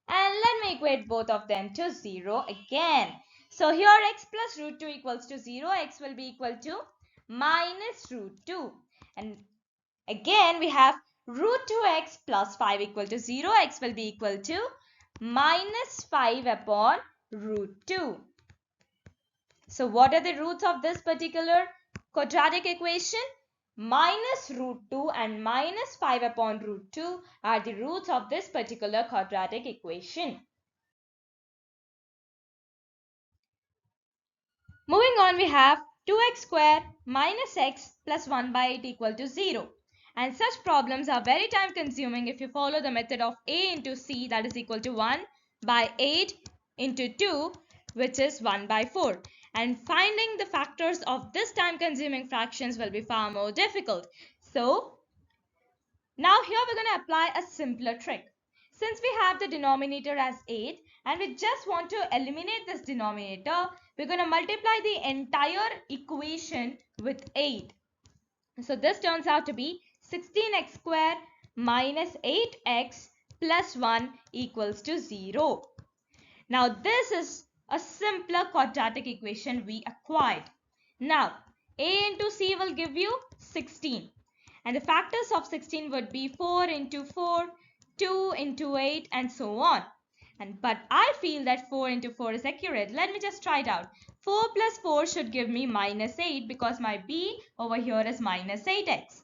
And let me equate both of them to 0 again. So here x plus root 2 equals to 0. X will be equal to minus root 2. And again we have root 2x plus 5 equal to 0. X will be equal to minus 5 upon root 2. So what are the roots of this particular quadratic equation? Minus root 2 and minus 5 upon root 2 are the roots of this particular quadratic equation. Moving on, we have 2x square minus x plus 1 by 8 equal to 0. And such problems are very time consuming if you follow the method of a into c, that is equal to 1 by 8 into 2, which is 1 by 4. And finding the factors of this time consuming fractions will be far more difficult. So now here we're going to apply a simpler trick. Since we have the denominator as 8 and we just want to eliminate this denominator, we're going to multiply the entire equation with 8. So this turns out to be 16x square minus 8x plus 1 equals to 0. Now this is a simpler quadratic equation we acquired. Now a into c will give you 16. And the factors of 16 would be 4 into 4, 2 into 8 and so on. But I feel that 4 into 4 is accurate. Let me just try it out. 4 plus 4 should give me minus 8 because my b over here is minus 8x.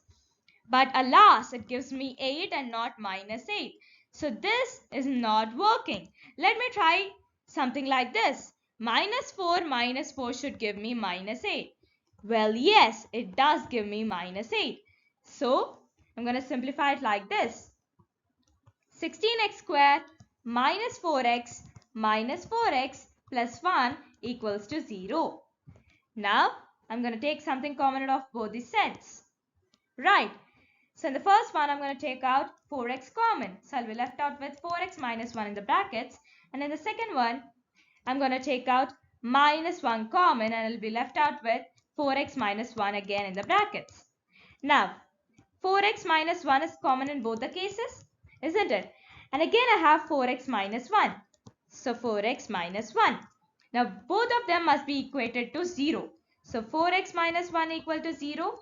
But alas, it gives me 8 and not minus 8. So this is not working. Let me try something like this. Minus 4 should give me minus 8. Well, yes, it does give me minus 8. So I'm going to simplify it like this. 16x squared minus 4x plus 1 equals to 0. Now I'm going to take something common out of both these sets. Right. So in the first one, I'm going to take out 4x common. So I'll be left out with 4x minus 1 in the brackets. And in the second one, I'm going to take out minus 1 common and I'll be left out with 4x minus 1 again in the brackets. Now, 4x minus 1 is common in both the cases, isn't it? And again, I have 4x minus 1. So 4x minus 1. Now, both of them must be equated to 0. So 4x minus 1 equal to 0.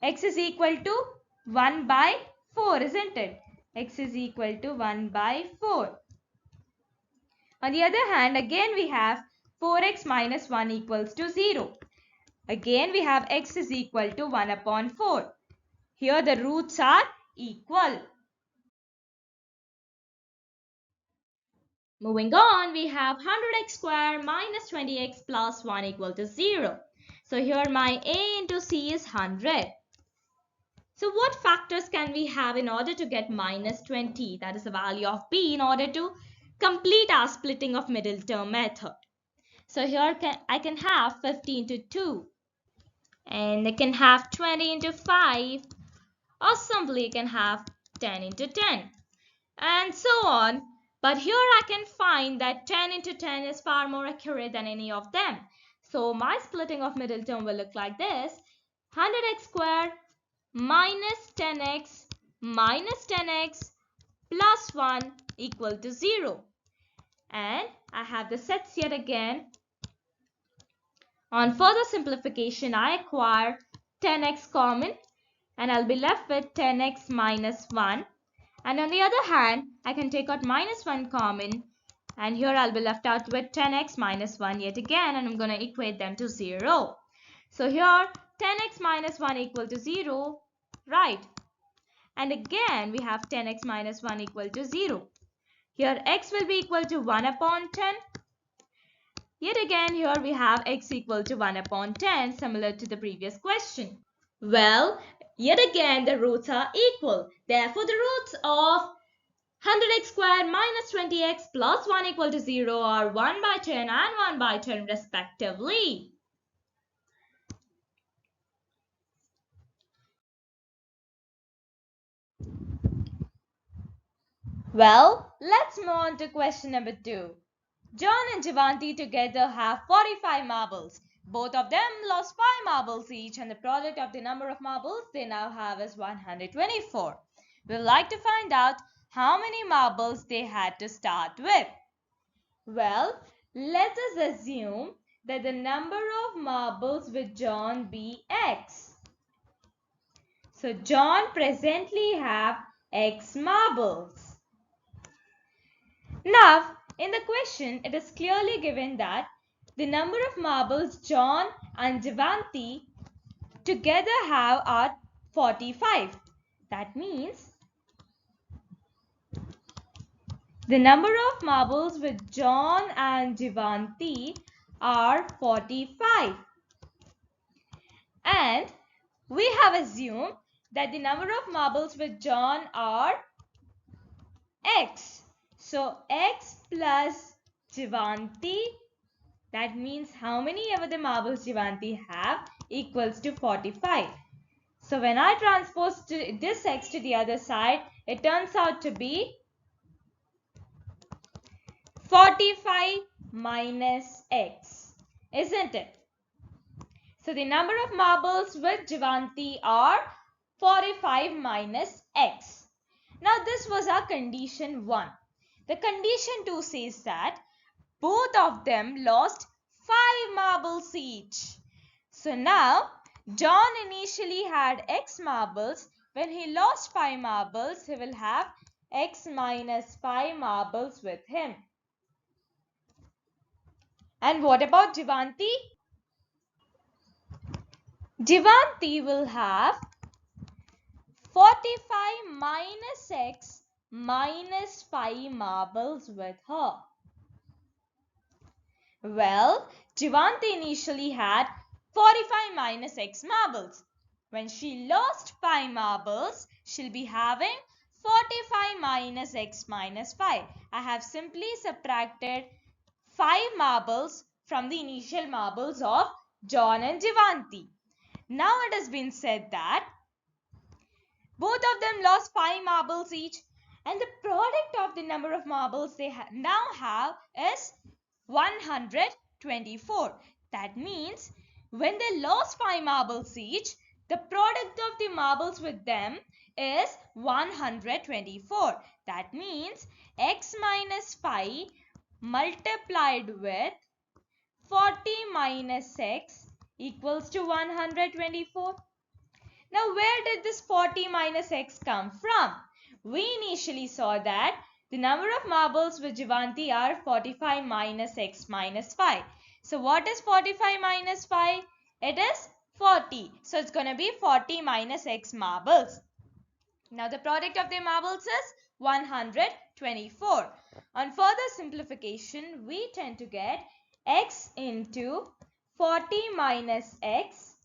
X is equal to 1 by 4, isn't it? X is equal to 1 by 4. On the other hand, again we have 4x minus 1 equals to 0. Again we have x is equal to 1 upon 4. Here the roots are equal. Moving on, we have 100x square minus 20x plus 1 equal to 0. So here my a into c is 100. So what factors can we have in order to get minus 20? That is the value of b in order to complete our splitting of middle term method. So here I can have 50 into 2. And I can have 20 into 5. Or simply I can have 10 into 10. And so on. But here I can find that 10 into 10 is far more accurate than any of them. So my splitting of middle term will look like this. 100x squared minus 10x plus 1 equal to 0. And I have the sets yet again. On further simplification, I acquire 10x common and I'll be left with 10x minus 1. And on the other hand, I can take out minus 1 common and here I'll be left out with 10x minus 1 yet again and I'm going to equate them to 0. So here 10x minus 1 equal to 0, right? And again we have 10x minus 1 equal to 0. Here x will be equal to 1 upon 10. Yet again here we have x equal to 1 upon 10, similar to the previous question. Well, yet again the roots are equal. Therefore the roots of 100x squared minus 20x plus 1 equal to 0 are 1 by 10 and 1 by 10 respectively. Well, let's move on to question number 2. John and Javanti together have 45 marbles. Both of them lost 5 marbles each and the product of the number of marbles they now have is 124. We would like to find out how many marbles they had to start with. Well, let us assume that the number of marbles with John be x. So John presently have X marbles. Now, in the question, it is clearly given that the number of marbles John and Javanti together have are 45. That means the number of marbles with John and Javanti are 45. And we have assumed that the number of marbles with John are X. So X plus Javanti, that means how many ever the marbles Javanti have equals to 45. So when I transpose this X to the other side, it turns out to be 45 minus X, isn't it? So the number of marbles with Javanti are 45 minus X. Now this was our condition 1. The condition 2 says that both of them lost 5 marbles each. So now John initially had X marbles. When he lost 5 marbles, he will have X minus 5 marbles with him. And what about Javanti? Javanti will have 45 minus X minus 5 marbles with her. Well, Javanti initially had 45 minus X marbles. When she lost 5 marbles, she'll be having 45 minus X minus 5. I have simply subtracted 5 marbles from the initial marbles of John and Javanti. Now it has been said that both of them lost 5 marbles each, and the product of the number of marbles they now have is 124. That means when they lost 5 marbles each, the product of the marbles with them is 124. That means X minus 5 multiplied with 40 minus X equals to 124. Now, where did this 40 minus X come from? We initially saw that the number of marbles with Javanti are 45 minus X minus 5. So, what is 45 minus 5? It is 40. So, it's going to be 40 minus X marbles. Now, the product of the marbles is 124. On further simplification, we tend to get X into 40 minus X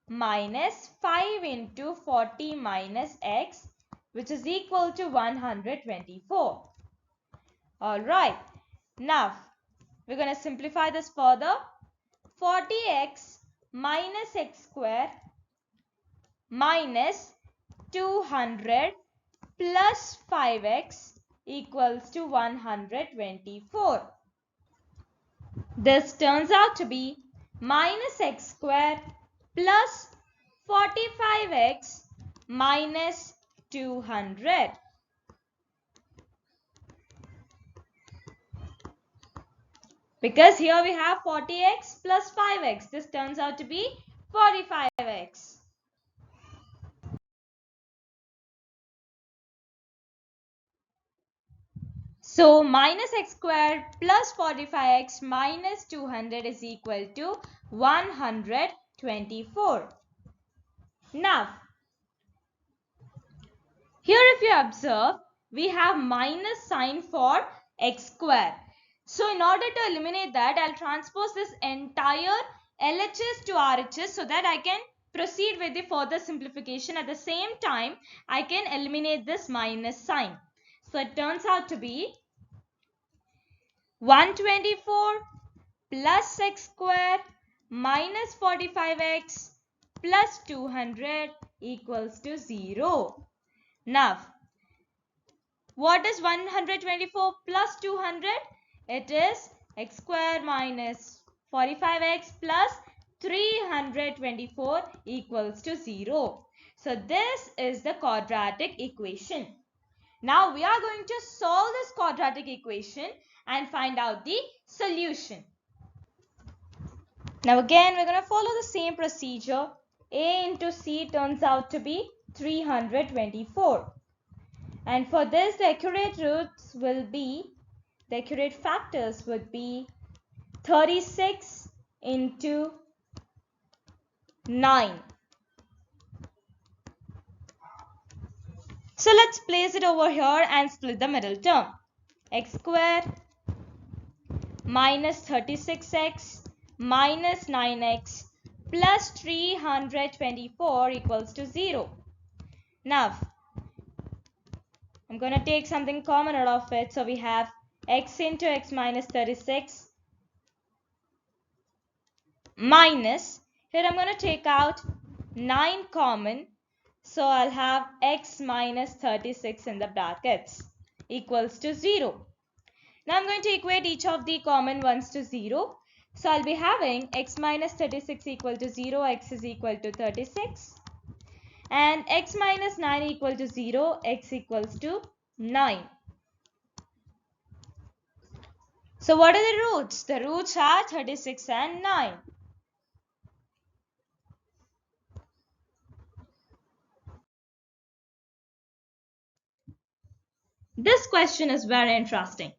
minus 5 into 40 minus X, which is equal to 124. Alright, now we're going to simplify this further. 40x minus x square minus 200 plus 5x equals to 124. This turns out to be minus x square plus 45x minus 200. Because here we have 40x plus 5x. This turns out to be 45x. So minus x square plus 45x minus 200 is equal to 124. Now, here if you observe, we have minus sign for x square. So in order to eliminate that, I'll transpose this entire LHS to RHS so that I can proceed with the further simplification. At the same time, I can eliminate this minus sign. So it turns out to be 124 plus x square minus 45x plus 200 equals to 0. Now, what is 124 plus 200? It is x square minus 45x plus 324 equals to 0. So this is the quadratic equation. Now we are going to solve this quadratic equation and find out the solution. Now again we're going to follow the same procedure. A into C turns out to be 324. And for this, the accurate factors would be 36 into 9. So let's place it over here and split the middle term. X square minus 36x minus 9x plus 324 equals to 0. Now, I'm going to take something common out of it. So we have x into x minus 36 minus, here I'm going to take out 9 common. So I'll have x minus 36 in the brackets equals to 0. Now I'm going to equate each of the common ones to 0. So I'll be having x minus 36 equal to 0, x is equal to 36. And x minus 9 equal to 0, x equals to 9. So what are the roots? The roots are 36 and 9. This question is very interesting.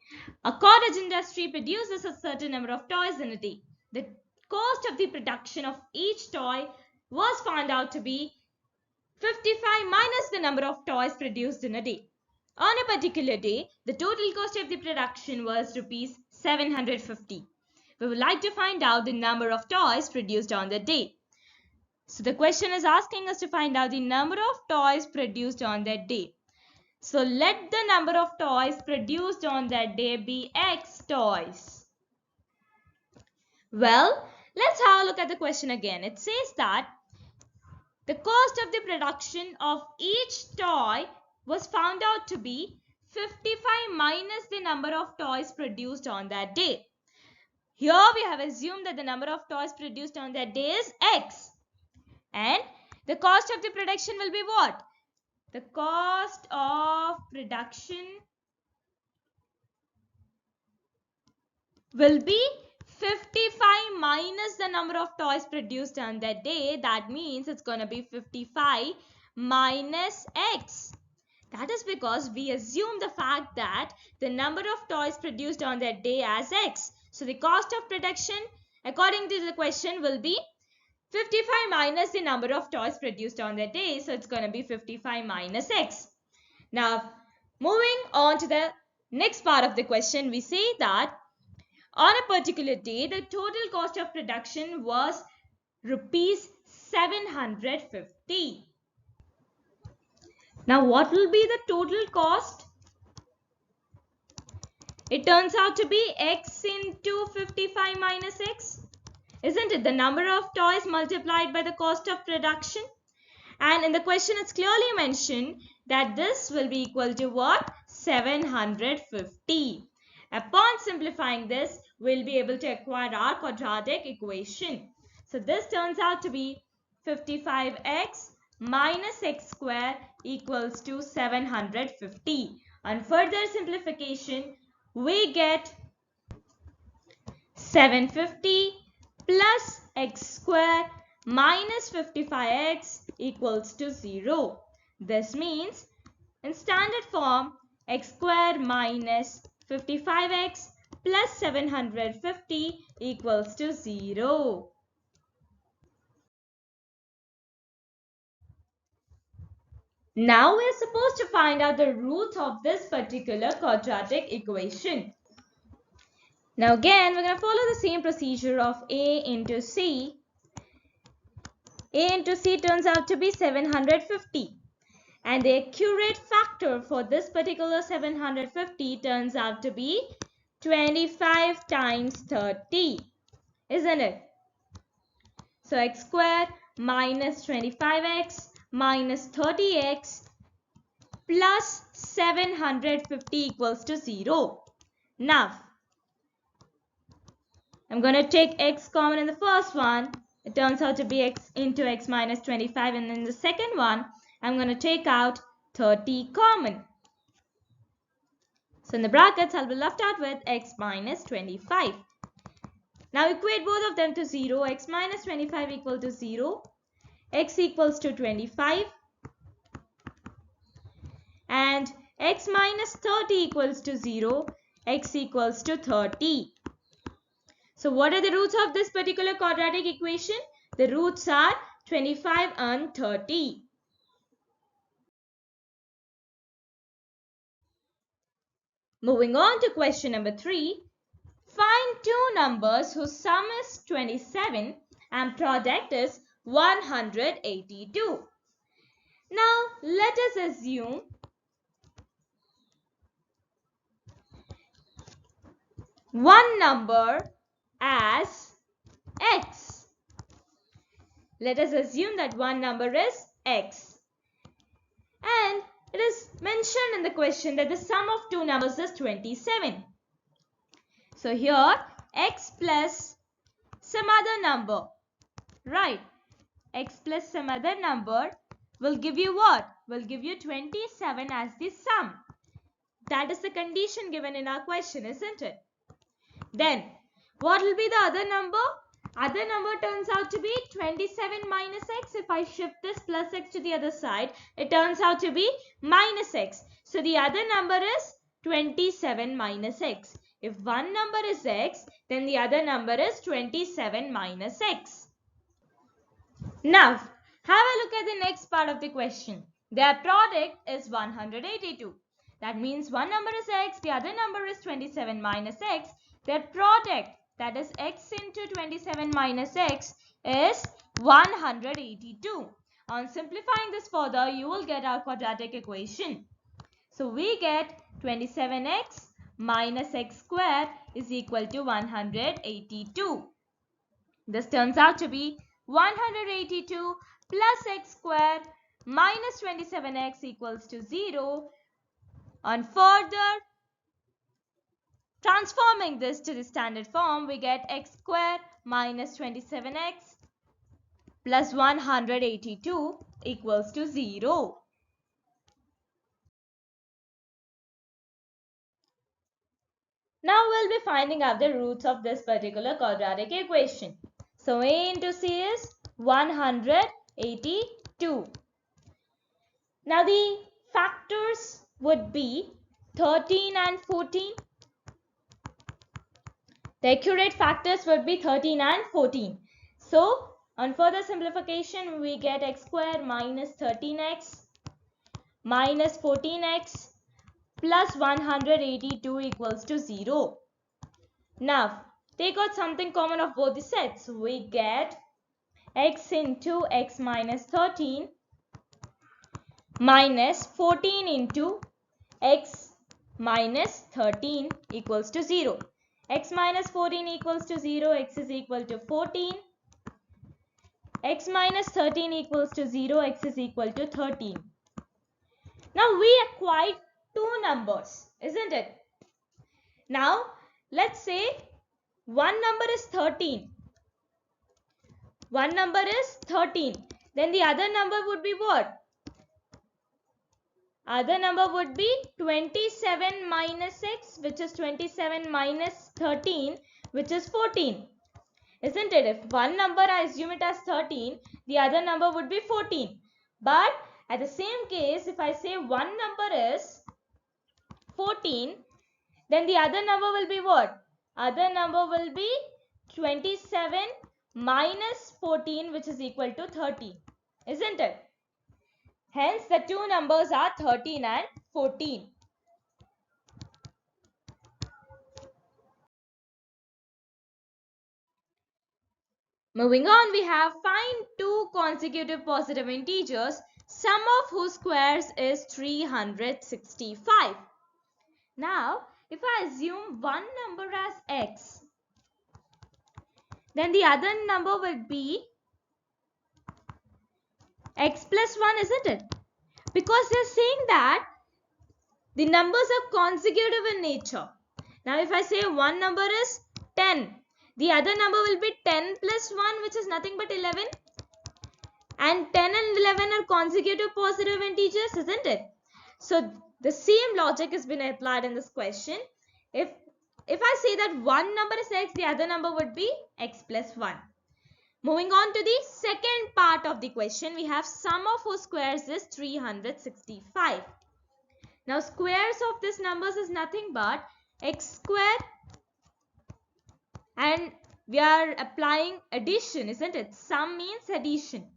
A cottage industry produces a certain number of toys in a day. The cost of the production of each toy was found out to be 55 minus the number of toys produced in a day. On a particular day, the total cost of the production was rupees 750. We would like to find out the number of toys produced on the day. So the question is asking us to find out the number of toys produced on that day. So let the number of toys produced on that day be X toys. Well, let's have a look at the question again. It says that the cost of the production of each toy was found out to be 55 minus the number of toys produced on that day. Here we have assumed that the number of toys produced on that day is X. And the cost of the production will be what? The cost of production will be 55 minus the number of toys produced on that day. That means it's going to be 55 minus X. That is because we assume the fact that the number of toys produced on that day as X. So the cost of production according to the question will be 55 minus the number of toys produced on that day. So it's going to be 55 minus X. Now, moving on to the next part of the question, we say that on a particular day, the total cost of production was rupees 750. Now, what will be the total cost? It turns out to be X into 55 minus X. Isn't it? The number of toys multiplied by the cost of production. And in the question, it's clearly mentioned that this will be equal to what? 750. Upon simplifying this, we'll be able to acquire our quadratic equation. So this turns out to be 55x minus x square equals to 750. On further simplification, we get 750 plus x square minus 55x equals to 0. This means in standard form, x square minus 55x plus 750 equals to 0. Now we are supposed to find out the root of this particular quadratic equation. Now again, we're going to follow the same procedure of A into C. A into C turns out to be 750. And the accurate factor for this particular 750 turns out to be 25 times 30. Isn't it? So x square minus 25x minus 30x plus 750 equals to 0. Now, I'm going to take x common in the first one. It turns out to be x into x minus 25. And in the second one, I'm going to take out 30 common. So in the brackets, I'll be left out with x minus 25. Now equate both of them to 0. X minus 25 equal to 0. X equals to 25. And x minus 30 equals to 0, x equals to 30. So what are the roots of this particular quadratic equation? The roots are 25 and 30. Moving on to question number 3. Find two numbers whose sum is 27 and product is 182. Now let us assume one number as x. Let us assume that one number is x. And it is mentioned in the question that the sum of two numbers is 27. So here x plus some other number, right? X plus some other number will give you what? Will give you 27 as the sum. That is the condition given in our question, isn't it? Then what will be the other number? Other number turns out to be 27 minus x. If I shift this plus x to the other side, it turns out to be minus x. So the other number is 27 minus x. If one number is x, then the other number is 27 minus x. Now, have a look at the next part of the question. Their product is 182. That means one number is x, the other number is 27 minus x. Their product, that is x into 27 minus x, is 182. On simplifying this further, you will get our quadratic equation. So we get 27x minus x square is equal to 182. This turns out to be 182 plus x square minus 27x equals to 0. On further transforming this to the standard form, we get x square minus 27x plus 182 equals to 0. Now we'll be finding out the roots of this particular quadratic equation. So a into c is 182. Now the factors would be 13 and 14. The accurate factors would be 13 and 14. So on further simplification, we get x square minus 13x minus 14x plus 182 equals to 0. Now take out something common of both the sets. We get x into x minus 13 minus 14 into x minus 13 equals to 0. X minus 14 equals to 0, x is equal to 14. X minus 13 equals to 0, x is equal to 13. Now we acquired two numbers, isn't it? Now let's say one number is 13. One number is 13. Then the other number would be what? Other number would be 27 minus x, which is 27 minus 13, which is 14. Isn't it? If one number I assume it as 13, the other number would be 14. But at the same case, if I say one number is 14, then the other number will be what? Other number will be 27 minus 14, which is equal to 13. Isn't it? Hence, the two numbers are 13 and 14. Moving on, we have find two consecutive positive integers, sum of whose squares is 365. Now, if I assume one number as x, then the other number would be x plus 1, isn't it? Because they are saying that the numbers are consecutive in nature. Now, if I say one number is 10, the other number will be 10 plus 1, which is nothing but 11. And 10 and 11 are consecutive positive integers, isn't it? So the same logic has been applied in this question. If I say that one number is x, the other number would be x plus 1. Moving on to the second part of the question, we have sum of whose squares is 365. Now squares of these numbers is nothing but x square, and we are applying addition, isn't it? Sum means addition.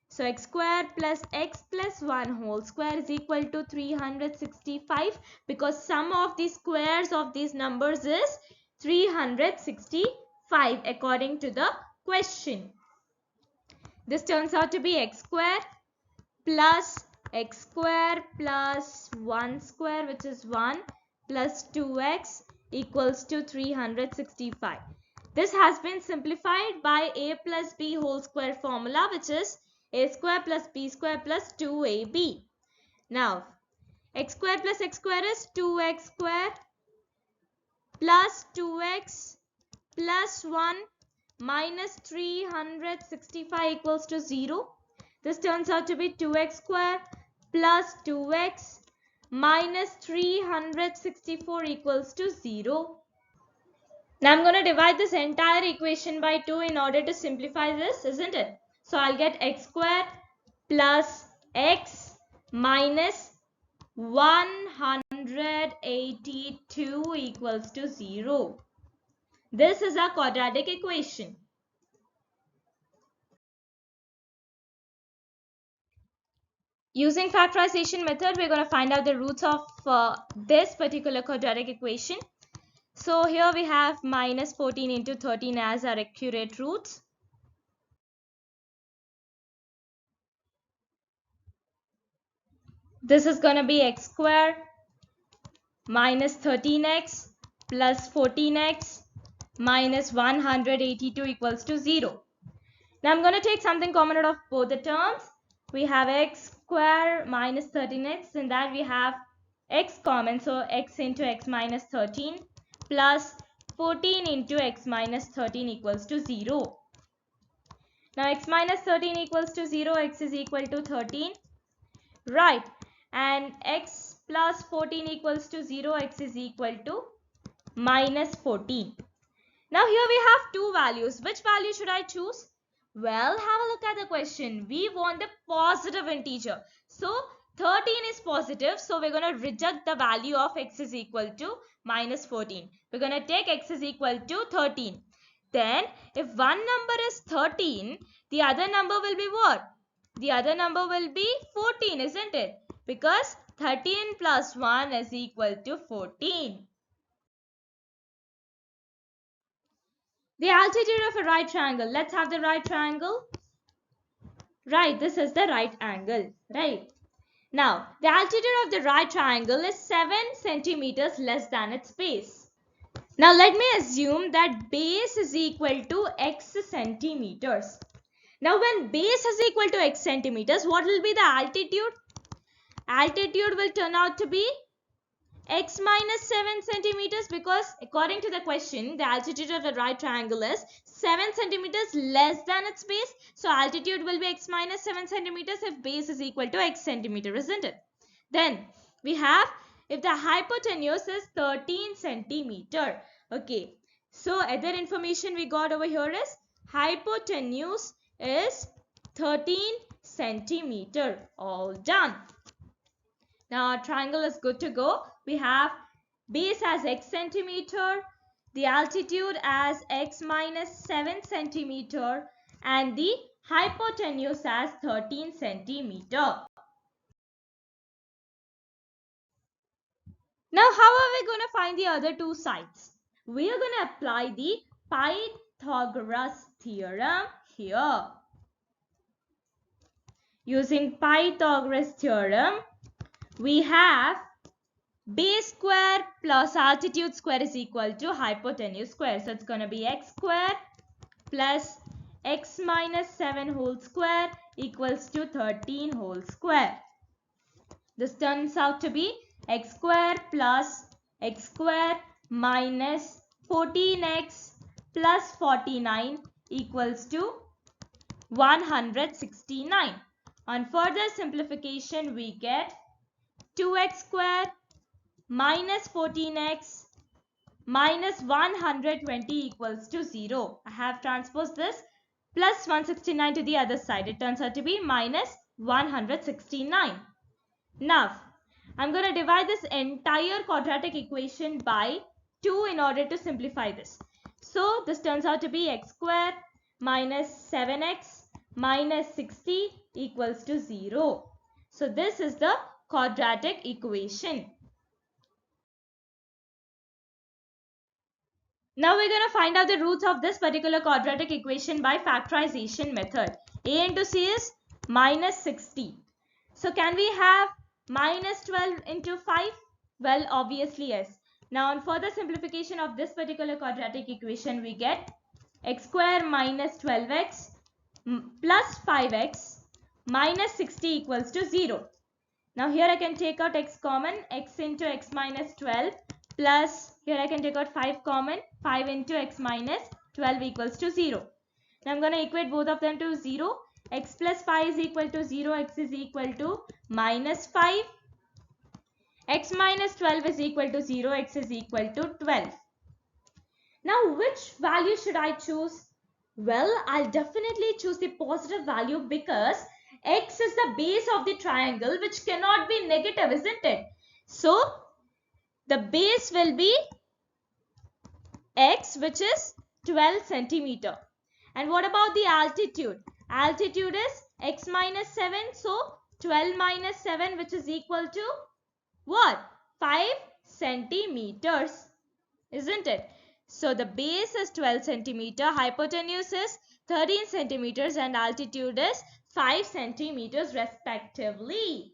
So x square plus x plus 1 whole square is equal to 365, because sum of the squares of these numbers is 365 according to the question. This turns out to be x square plus 1 square, which is 1, plus 2x equals to 365. This has been simplified by a plus b whole square formula, which is a square plus b square plus 2ab. Now, x square plus x square is 2x square plus 2x plus 1 minus 365 equals to 0. This turns out to be 2x square plus 2x minus 364 equals to 0. Now I'm going to divide this entire equation by 2 in order to simplify this, isn't it? So I'll get x square plus x minus 182 equals to 0. This is a quadratic equation. Using factorization method, we're going to find out the roots of this particular quadratic equation. So here we have minus 14 into 13 as our accurate roots. This is going to be x square minus 13x plus 14x minus 182 equals to 0. Now I'm going to take something common out of both the terms. We have x square minus 13x, in that we have x common, so x into x minus 13 plus 14 into x minus 13 equals to 0. Now x minus 13 equals to 0, x is equal to 13, right, and x plus 14 equals to 0, x is equal to minus 14. Now here we have two values. Which value should I choose? Well, have a look at the question. We want a positive integer. So 13 is positive. So we're going to reject the value of x is equal to minus 14. We're going to take x is equal to 13. Then if one number is 13, the other number will be what? The other number will be 14, isn't it? Because 13 plus 1 is equal to 14. The altitude of a right triangle. Let's have the right triangle. Right, this is the right angle. Right. Now, the altitude of the right triangle is 7 centimeters less than its base. Now, let me assume that base is equal to x centimeters. Now, when base is equal to x centimeters, what will be the altitude? Altitude will turn out to be x minus 7 centimeters, because according to the question, the altitude of the right triangle is 7 centimeters less than its base. So altitude will be x minus 7 centimeters if base is equal to x centimeter, isn't it? Then we have if the hypotenuse is 13 centimeter. Okay. So other information we got over here is hypotenuse is 13 centimeter. All done. Now our triangle is good to go. We have base as x centimeter, the altitude as x minus 7 centimeter, and the hypotenuse as 13 centimeter. Now how are we going to find the other two sides? We are going to apply the Pythagoras theorem here. Using Pythagoras theorem, we have base square plus altitude square is equal to hypotenuse square. So it's going to be x square plus x minus 7 whole square equals to 13 whole square. This turns out to be x square plus x square minus 14x plus 49 equals to 169. On further simplification, we get 2x square minus 14x minus 120 equals to 0. I have transposed this plus 169 to the other side. It turns out to be minus 169. Now, I'm going to divide this entire quadratic equation by 2 in order to simplify this. So this turns out to be x square minus 7x minus 60 equals to 0. So this is the quadratic equation. Now we're going to find out the roots of this particular quadratic equation by factorization method. A into c is minus 60. So can we have minus 12 into 5? Well, obviously yes. Now on further simplification of this particular quadratic equation, we get x square minus 12x plus 5x minus 60 equals to 0. Now here I can take out x common, x into x minus 12 plus here I can take out 5 common, 5 into x minus 12 equals to 0. Now I'm going to equate both of them to 0. X plus 5 is equal to 0, x is equal to minus 5. X minus 12 is equal to 0, x is equal to 12. Now which value should I choose? Well, I'll definitely choose the positive value because x is the base of the triangle which cannot be negative, isn't it? So the base will be x, which is 12 centimeter. And what about the altitude? Altitude is x minus 7. So 12 minus 7, which is equal to what? 5 centimeters, isn't it? So the base is 12 centimeter, hypotenuse is 13 centimeters and altitude is 5 centimeters respectively.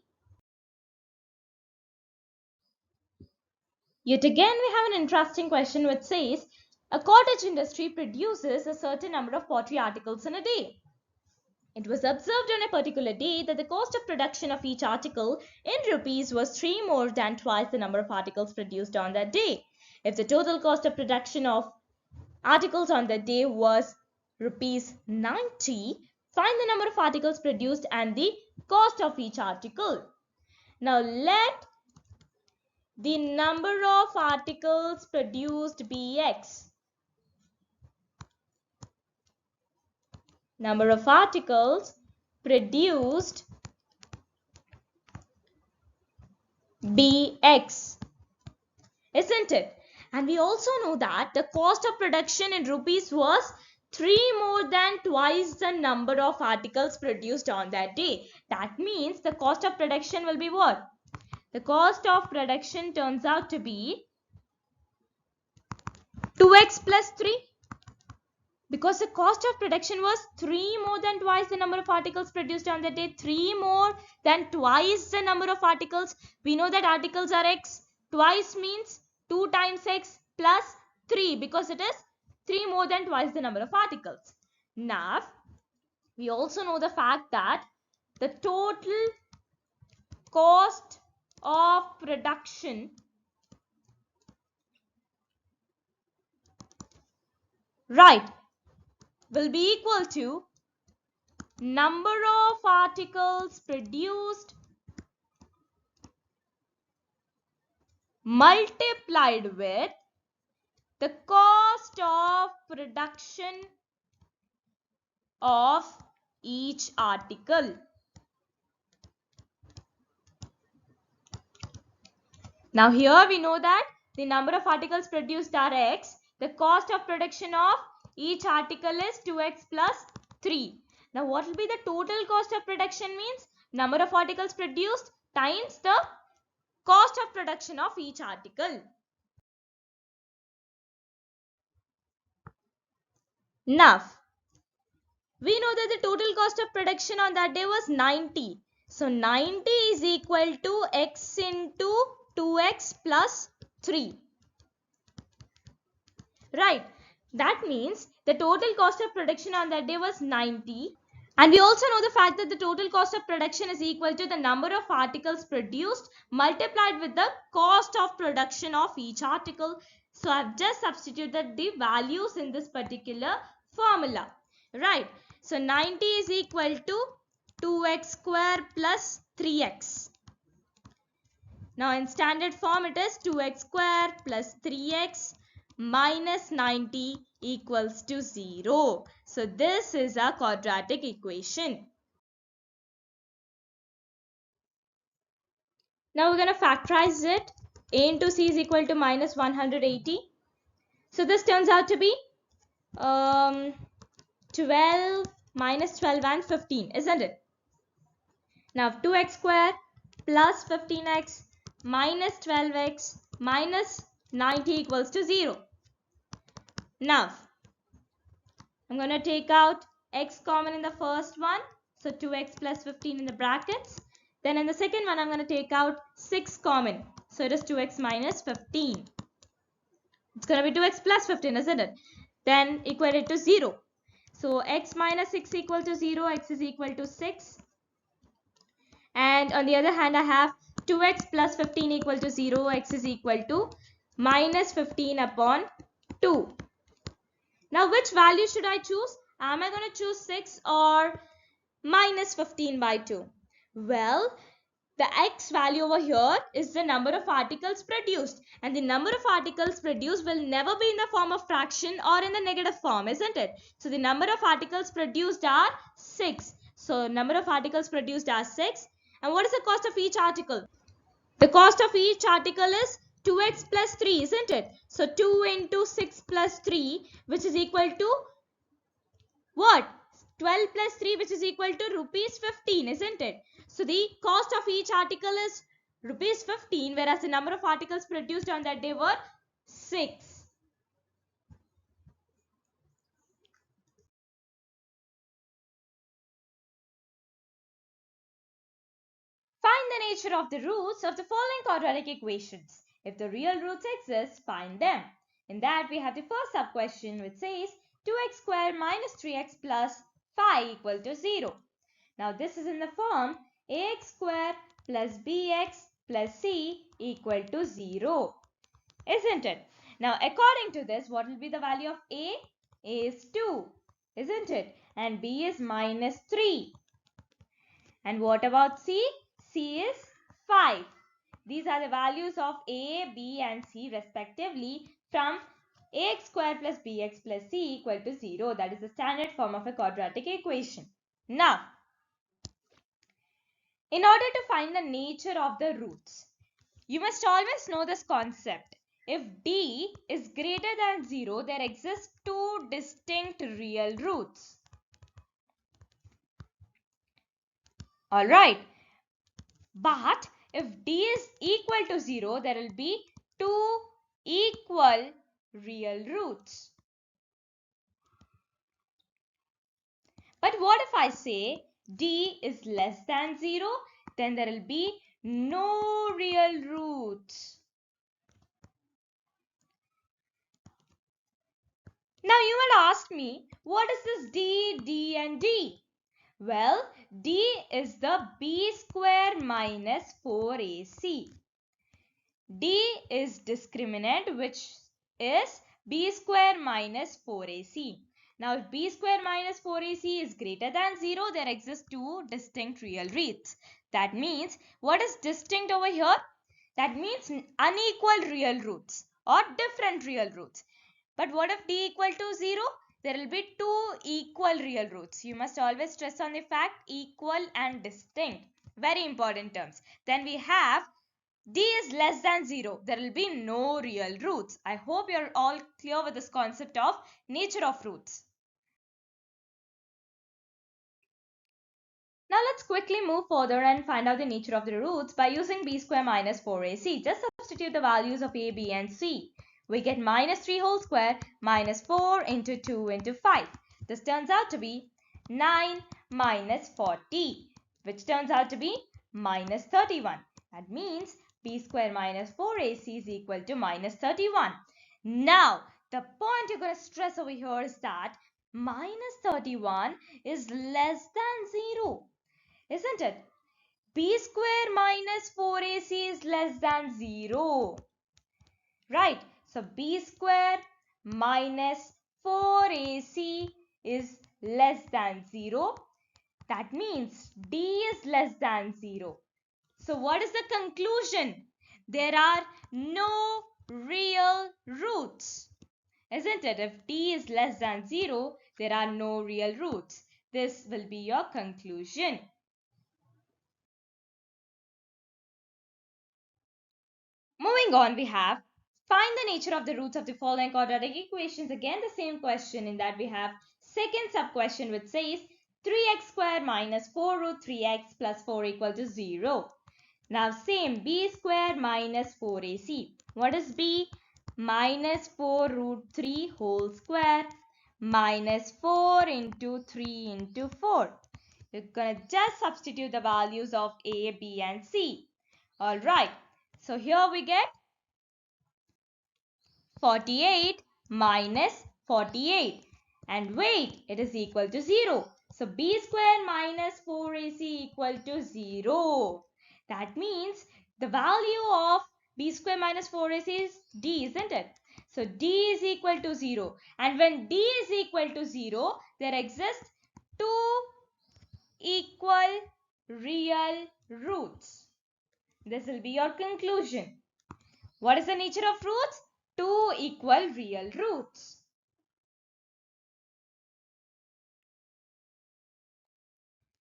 Yet again we have an interesting question which says a cottage industry produces a certain number of pottery articles in a day. It was observed on a particular day that the cost of production of each article in rupees was 3 more than twice the number of articles produced on that day. If the total cost of production of articles on that day was rupees 90, find the number of articles produced and the cost of each article. Now let the number of articles produced be x. Number of articles produced be x, isn't it? And we also know that the cost of production in rupees was 3 more than twice the number of articles produced on that day. That means the cost of production will be what? The cost of production turns out to be 2x plus 3. Because the cost of production was 3 more than twice the number of articles produced on that day. 3 more than twice the number of articles. We know that articles are x. Twice means 2 times x plus 3 because it is 3 more than twice the number of articles. Now, we also know the fact that the total cost of production will be equal to number of articles produced multiplied with the cost of production of each article. Now here we know that the number of articles produced are x. The cost of production of each article is 2x plus 3. Now what will be the total cost of production means number of articles produced times the cost of production of each article. Now we know that the total cost of production on that day was 90. So 90 is equal to x into 2x plus 3. Right. That means the total cost of production on that day was 90. And we also know the fact that the total cost of production is equal to the number of articles produced multiplied with the cost of production of each article. So I've just substituted the values in this particular formula. Right. So 90 is equal to 2x square plus 3x. Now in standard form it is 2x square plus 3x minus 90 equals to 0. So this is a quadratic equation. Now we're going to factorize it. A into C is equal to minus 180. So this turns out to be 12 minus 12 and 15, isn't it? Now 2x square plus 15x minus 12x minus 90 equals to 0. Now I'm going to take out x common in the first one. So 2x plus 15 in the brackets. Then in the second one I'm going to take out 6 common. So it is 2x minus 15. It's going to be 2x plus 15, isn't it? Then equate it to 0. So x minus 6 equal to 0. X is equal to 6. And on the other hand, I have 2x plus 15 equal to 0. X is equal to minus 15 upon 2. Now, which value should I choose? Am I going to choose 6 or minus 15 by 2? Well, the x value over here is the number of articles produced. And the number of articles produced will never be in the form of fraction or in the negative form, isn't it? So, the number of articles produced are 6. So, number of articles produced are 6. And what is the cost of each article? The cost of each article is 2x plus 3, isn't it? So 2 into 6 plus 3, which is equal to what? 12 plus 3, which is equal to rupees 15, isn't it? So the cost of each article is rupees 15, whereas the number of articles produced on that day were 6. Find the nature of the roots of the following quadratic equations. If the real roots exist, find them. In that, we have the first sub-question which says 2x squared minus 3x plus 5 equal to 0. Now, this is in the form ax squared plus bx plus c equal to 0. Isn't it? Now, according to this, what will be the value of a? A is 2. Isn't it? And b is minus 3. And what about C? C is 5. These are the values of A, B and C respectively from ax square plus bx plus c equal to 0. That is the standard form of a quadratic equation. Now, in order to find the nature of the roots, you must always know this concept. If d is greater than 0, there exist two distinct real roots. Alright. But if d is equal to 0, there will be two equal real roots. But what if I say d is less than 0? Then there will be no real roots. Now you will ask me, what is this d, d and d? Well, d is the b square minus 4ac. D is discriminant, which is b square minus 4ac. Now, if b square minus 4ac is greater than 0, there exist two distinct real roots. That means, what is distinct over here? That means unequal real roots or different real roots. But what if d equal to 0? There will be two equal real roots. You must always stress on the fact equal and distinct. Very important terms. Then we have d is less than 0. There will be no real roots. I hope you're all clear with this concept of nature of roots. Now let's quickly move further and find out the nature of the roots by using b square minus 4ac. Just substitute the values of a, b and c. We get minus 3 whole square minus 4 into 2 into 5. This turns out to be 9 minus 40, which turns out to be minus 31. That means b square minus 4ac is equal to minus 31. Now, the point you're going to stress over here is that minus 31 is less than 0. Isn't it? B square minus 4ac is less than 0. Right. So, b square minus 4ac is less than 0. That means d is less than 0. So, what is the conclusion? There are no real roots. Isn't it? If d is less than 0, there are no real roots. This will be your conclusion. Moving on, we have find the nature of the roots of the following quadratic equations. Again, the same question. In that we have second sub question which says 3x squared minus 4 root 3x plus 4 equal to 0. Now same, b squared minus 4ac. What is b? Minus 4 root 3 whole square minus 4 into 3 into 4. You're going to just substitute the values of a, b and c. Alright, so here we get 48 minus 48. And wait, it is equal to 0. So b square minus 4ac equal to 0. That means the value of b square minus 4ac is d, isn't it? So d is equal to 0. And when d is equal to 0, there exist two equal real roots. This will be your conclusion. What is the nature of roots? Two equal real roots.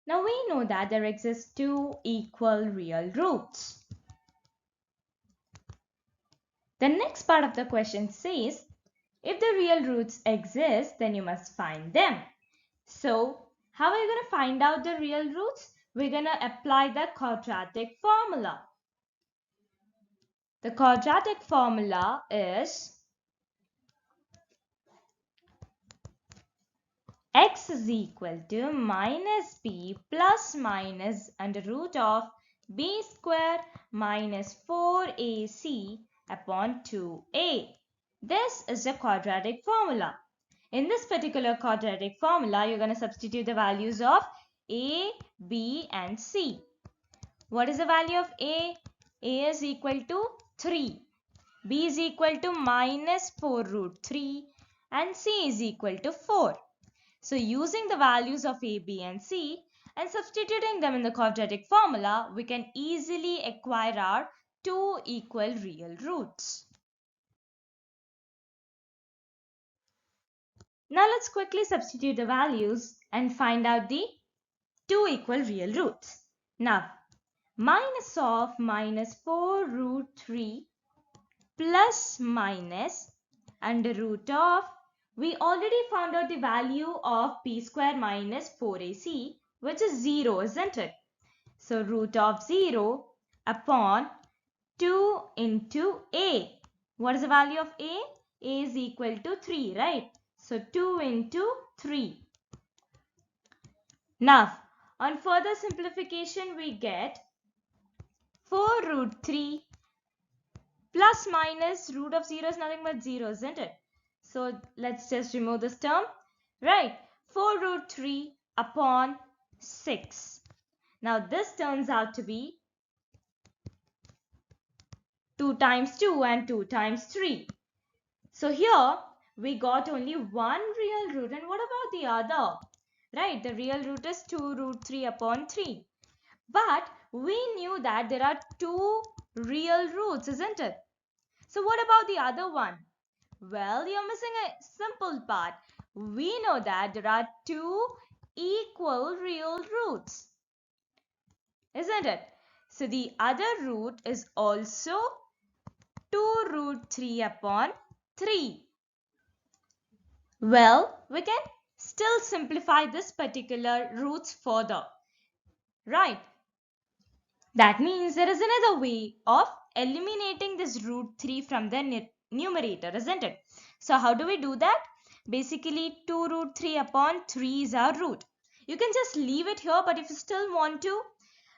Now we know that there exist two equal real roots. The next part of the question says, if the real roots exist, then you must find them. So, how are you going to find out the real roots? We're going to apply the quadratic formula. The quadratic formula is x is equal to minus b plus minus under root of b square minus 4ac upon 2a. This is the quadratic formula. In this particular quadratic formula, you're going to substitute the values of a, b and c. What is the value of a? A is equal to 3. B is equal to minus 4 root 3 and C is equal to 4. So using the values of A, B and C and substituting them in the quadratic formula, we can easily acquire our two equal real roots. Now let's quickly substitute the values and find out the two equal real roots. Now minus of minus 4 root 3 plus minus under root of, we already found out the value of b square minus 4ac, which is 0, isn't it? So root of 0 upon 2 into a. What is the value of a? A is equal to 3, right? So 2 into 3. Now on further simplification, we get 4 root 3 plus minus root of 0 is nothing but 0, isn't it? So let's just remove this term. Right, 4 root 3 upon 6. Now this turns out to be 2 times 2 and 2 times 3. So here we got only one real root. And what about the other? Right, the real root is 2 root 3 upon 3. But we knew that there are two real roots, isn't it? So what about the other one? Well, you're missing a simple part. We know that there are two equal real roots, isn't it? So the other root is also 2 root 3 upon 3. Well, we can still simplify this particular roots further, right? That means there is another way of eliminating this root 3 from the numerator, isn't it? So how do we do that? Basically 2 root 3 upon 3 is our root. You can just leave it here, but if you still want to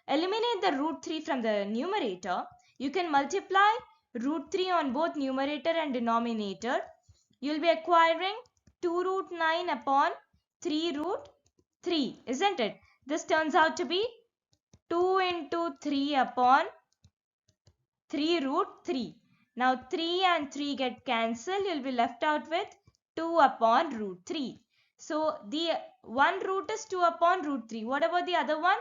eliminate the root 3 from the numerator, you can multiply root 3 on both numerator and denominator. You'll be acquiring 2 root 9 upon 3 root 3, isn't it? This turns out to be 2 into 3 upon 3 root 3. Now 3 and 3 get cancelled. You'll be left out with 2 upon root 3. So the one root is 2 upon root 3. What about the other one?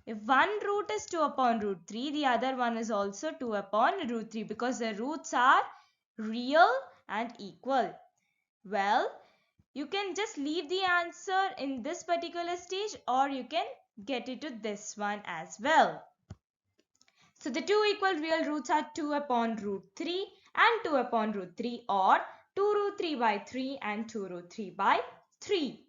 If one root is 2 upon root 3, the other one is also 2 upon root 3 because the roots are real and equal. Well, you can just leave the answer in this particular stage or you can get it to this one as well. So the two equal real roots are 2 upon root 3 and 2 upon root 3, or 2 root 3 by 3 and 2 root 3 by 3.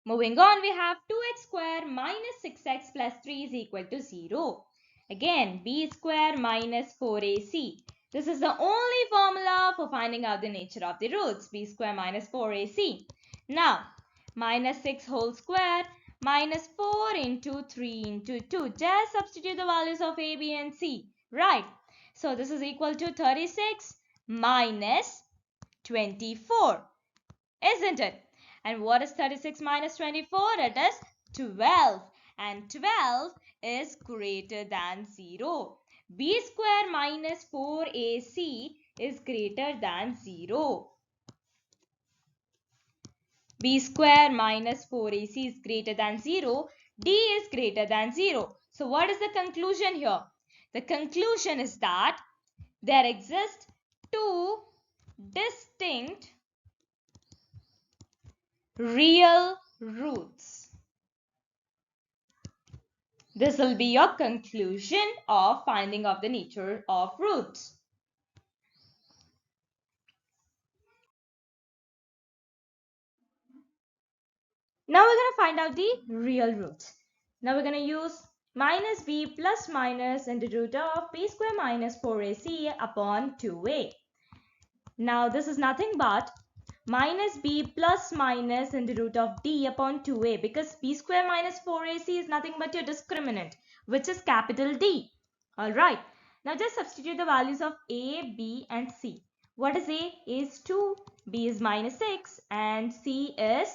Moving on, we have 2x square minus 6x plus 3 is equal to 0. Again, b square minus 4ac. This is the only formula for finding out the nature of the roots, b square minus 4ac. Now, minus 6 whole square minus 4 into 3 into 2. Just substitute the values of a, b and c. Right. So, this is equal to 36 minus 24. Isn't it? And what is 36 minus 24? It is 12. And 12 is greater than 0. B square minus 4AC is greater than 0. B square minus 4AC is greater than 0. D is greater than 0. So what is the conclusion here? The conclusion is that there exist two distinct real roots. This will be your conclusion of finding of the nature of roots. Now we're going to find out the real roots. Now we're going to use minus b plus minus into root of b square minus 4ac upon 2a. Now this is nothing but minus b plus minus in the root of d upon 2a, because b square minus 4ac is nothing but your discriminant, which is capital D. Alright, now just substitute the values of a, b and c. What is a? A is 2, b is minus 6 and c is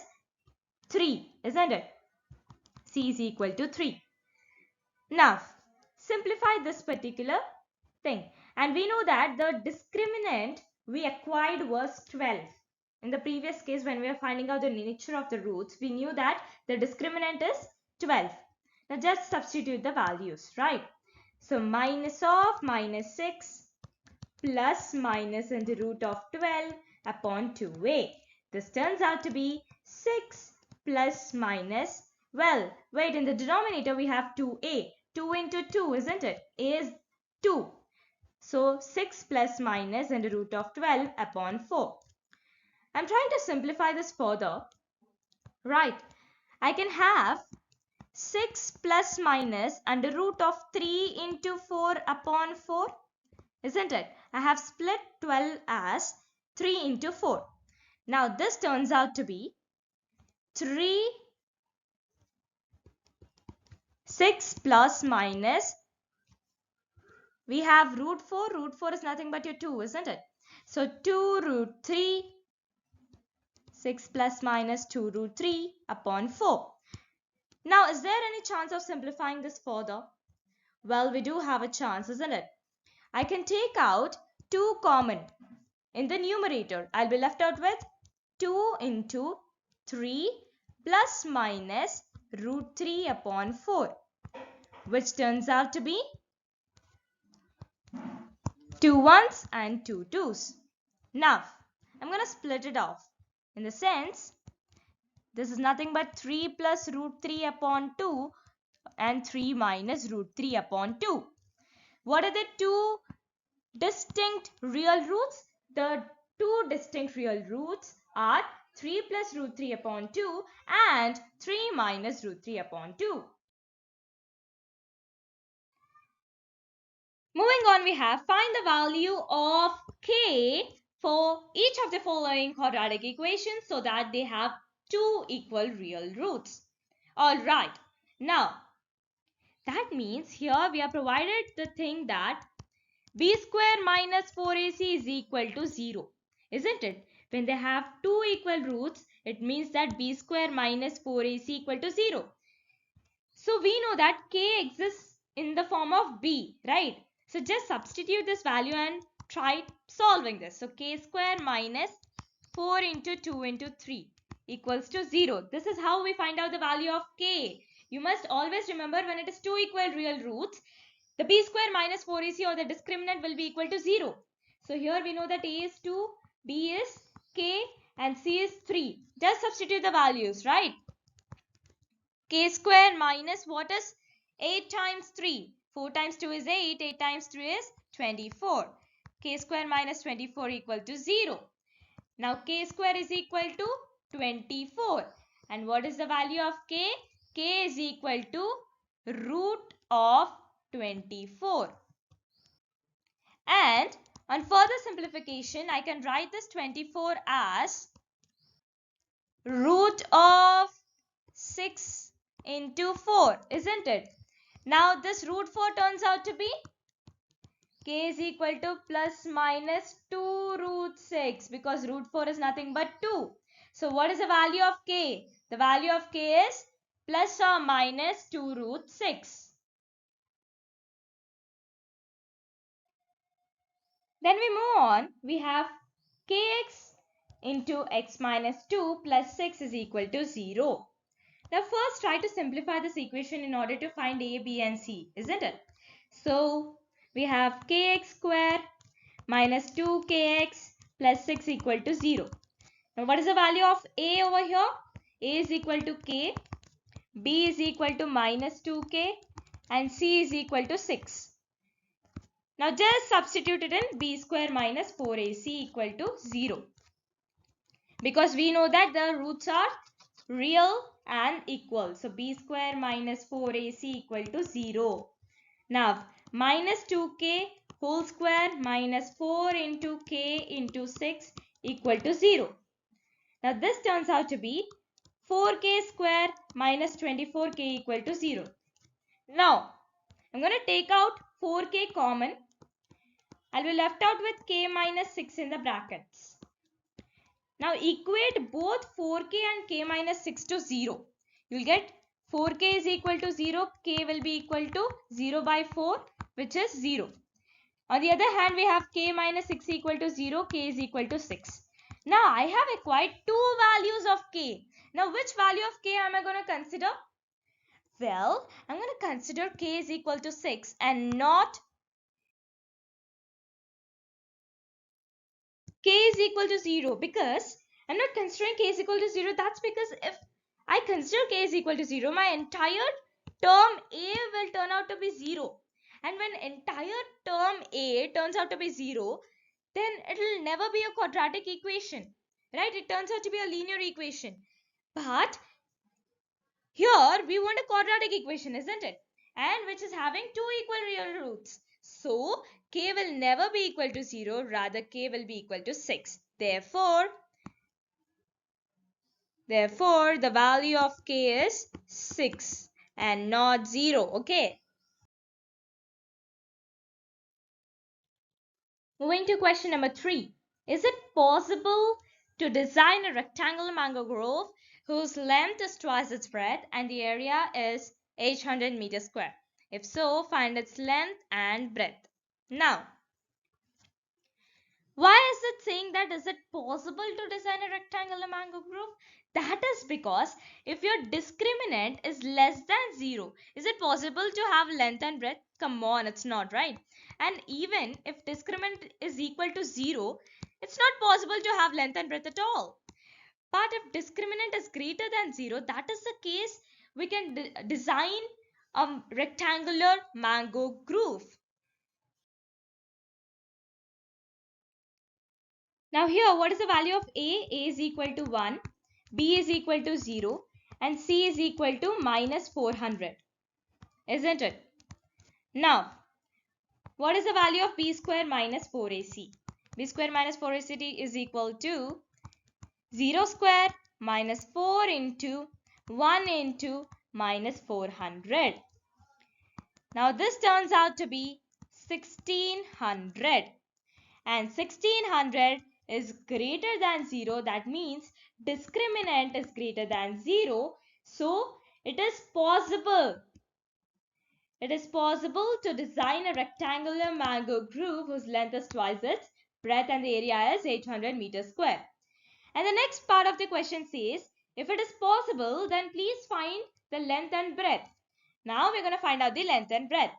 3, isn't it? C is equal to 3. Now, simplify this particular thing. And we know that the discriminant we acquired was 12. In the previous case, when we are finding out the nature of the roots, we knew that the discriminant is 12. Now just substitute the values, right? So minus of minus 6 plus minus in the root of 12 upon 2a. This turns out to be 6 plus minus, well, wait, in the denominator we have 2a. 2 into 2, isn't it? A is 2. So 6 plus minus and the root of 12 upon 4. I'm trying to simplify this further. Right. I can have 6 plus minus under root of 3 into 4 upon 4. Isn't it? I have split 12 as 3 into 4. Now this turns out to be 3, 6 plus minus. We have root 4. Root 4 is nothing but your 2, isn't it? So 2 root 3, 6 plus minus 2 root 3 upon 4. Now, is there any chance of simplifying this further? Well, we do have a chance, isn't it? I can take out 2 common. In the numerator, I'll be left out with 2 into 3 plus minus root 3 upon 4, which turns out to be 2 1s and 2 2s. Now, I'm going to split it off. In the sense, this is nothing but 3 plus root 3 upon 2 and 3 minus root 3 upon 2. What are the two distinct real roots? The two distinct real roots are 3 plus root 3 upon 2 and 3 minus root 3 upon 2. Moving on, we have find the value of k for each of the following quadratic equations so that they have two equal real roots. Alright, now that means here we are provided the thing that b square minus 4ac is equal to 0, isn't it? When they have two equal roots, it means that b square minus 4ac equal to 0. So we know that k exists in the form of b, right? So just substitute this value and try solving this. So k square minus 4 into 2 into 3 equals to 0. This is how we find out the value of k. You must always remember, when it is two equal real roots, the b square minus 4ac or the discriminant will be equal to 0. So here we know that a is 2, b is k and c is 3. Just substitute the values, right? K square minus what is 8 times 3? 4 times 2 is 8. 8 times 3 is 24. K square minus 24 equal to 0. Now K square is equal to 24. And what is the value of K? K is equal to root of 24. And on further simplification, I can write this 24 as root of 6 into 4, isn't it? Now this root 4 turns out to be K is equal to plus minus 2 root 6 because root 4 is nothing but 2. So what is the value of K? The value of K is plus or minus 2 root 6. Then we move on. We have Kx into x minus 2 plus 6 is equal to 0. Now first try to simplify this equation in order to find a, b and c, isn't it? So we have kx square minus 2kx plus 6 equal to 0. Now what is the value of a over here? A is equal to k, b is equal to minus 2k and c is equal to 6. Now just substitute it in b square minus 4ac equal to 0. Because we know that the roots are real and equal. So b square minus 4ac equal to 0. Now minus 2k whole square minus 4 into k into 6 equal to 0. Now this turns out to be 4k square minus 24k equal to 0. Now I'm going to take out 4k common. I'll be left out with k minus 6 in the brackets. Now equate both 4k and k minus 6 to 0. You'll get 4k is equal to 0, k will be equal to 0 by 4 which is 0. On the other hand, we have k minus 6 equal to 0, k is equal to 6. Now I have acquired two values of k. Now which value of k am I going to consider? Well, I'm going to consider k is equal to 6 and not k is equal to 0 because I'm not considering k is equal to 0. That's because if I consider k is equal to 0, my entire term a will turn out to be 0. And when entire term a turns out to be 0, then it will never be a quadratic equation, right? It turns out to be a linear equation. But here we want a quadratic equation, isn't it? And which is having two equal real roots. So k will never be equal to 0, rather k will be equal to 6. Therefore, the value of k is 6 and not 0. Okay. Moving to question number 3. Is it possible to design a rectangular mango grove whose length is twice its breadth and the area is 800 meters square? If so, find its length and breadth. Now, why is it saying that is it possible to design a rectangular mango grove? That is because if your discriminant is less than 0, is it possible to have length and breadth? Come on, it's not, right? And even if discriminant is equal to 0, it's not possible to have length and breadth at all. But if discriminant is greater than 0, that is the case we can design a rectangular mango groove. Now here, what is the value of A? A is equal to 1, B is equal to 0 and C is equal to minus 400. Isn't it? Now, what is the value of B square minus 4AC? B square minus 4AC is equal to 0 square minus 4 into 1 into minus 400. Now this turns out to be 1600. And 1600 is greater than 0. That means discriminant is greater than 0. So it is possible. It is possible to design a rectangular mango groove whose length is twice its breadth and the area is 800 meters square. And the next part of the question says, if it is possible, then please find the length and breadth. Now we're going to find out the length and breadth.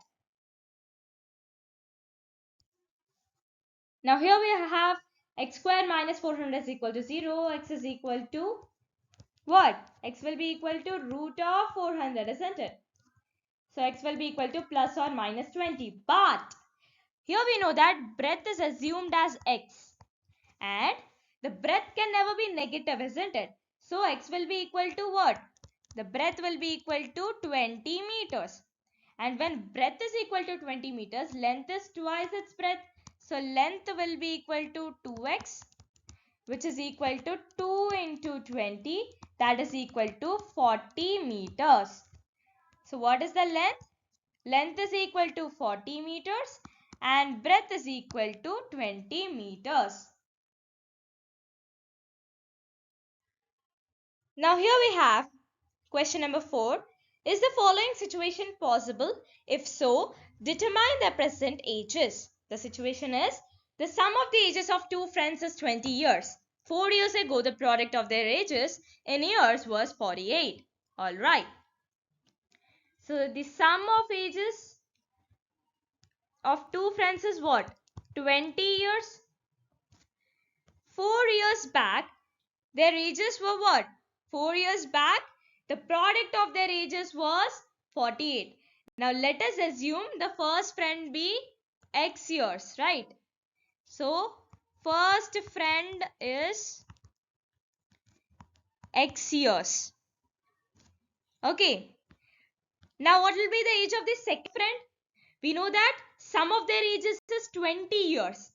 Now here we have x square minus 400 is equal to 0, x is equal to what? X will be equal to root of 400, isn't it? So x will be equal to plus or minus 20. But here we know that breadth is assumed as x. And the breadth can never be negative, isn't it? So x will be equal to what? The breadth will be equal to 20 meters. And when breadth is equal to 20 meters, length is twice its breadth. So length will be equal to 2x, which is equal to 2 into 20, that is equal to 40 meters. So what is the length? Length is equal to 40 meters and breadth is equal to 20 meters. Now here we have question number 4. Is the following situation possible? If so, determine their present ages. The situation is the sum of the ages of two friends is 20 years. 4 years ago, the product of their ages in years was 48. Alright. So the sum of ages of two friends is what? 20 years. 4 years back, their ages were what? 4 years back, the product of their ages was 48. Now let us assume the first friend be X years, right? So first friend is X years. Okay. Now what will be the age of the second friend? We know that sum of their ages is 20 years.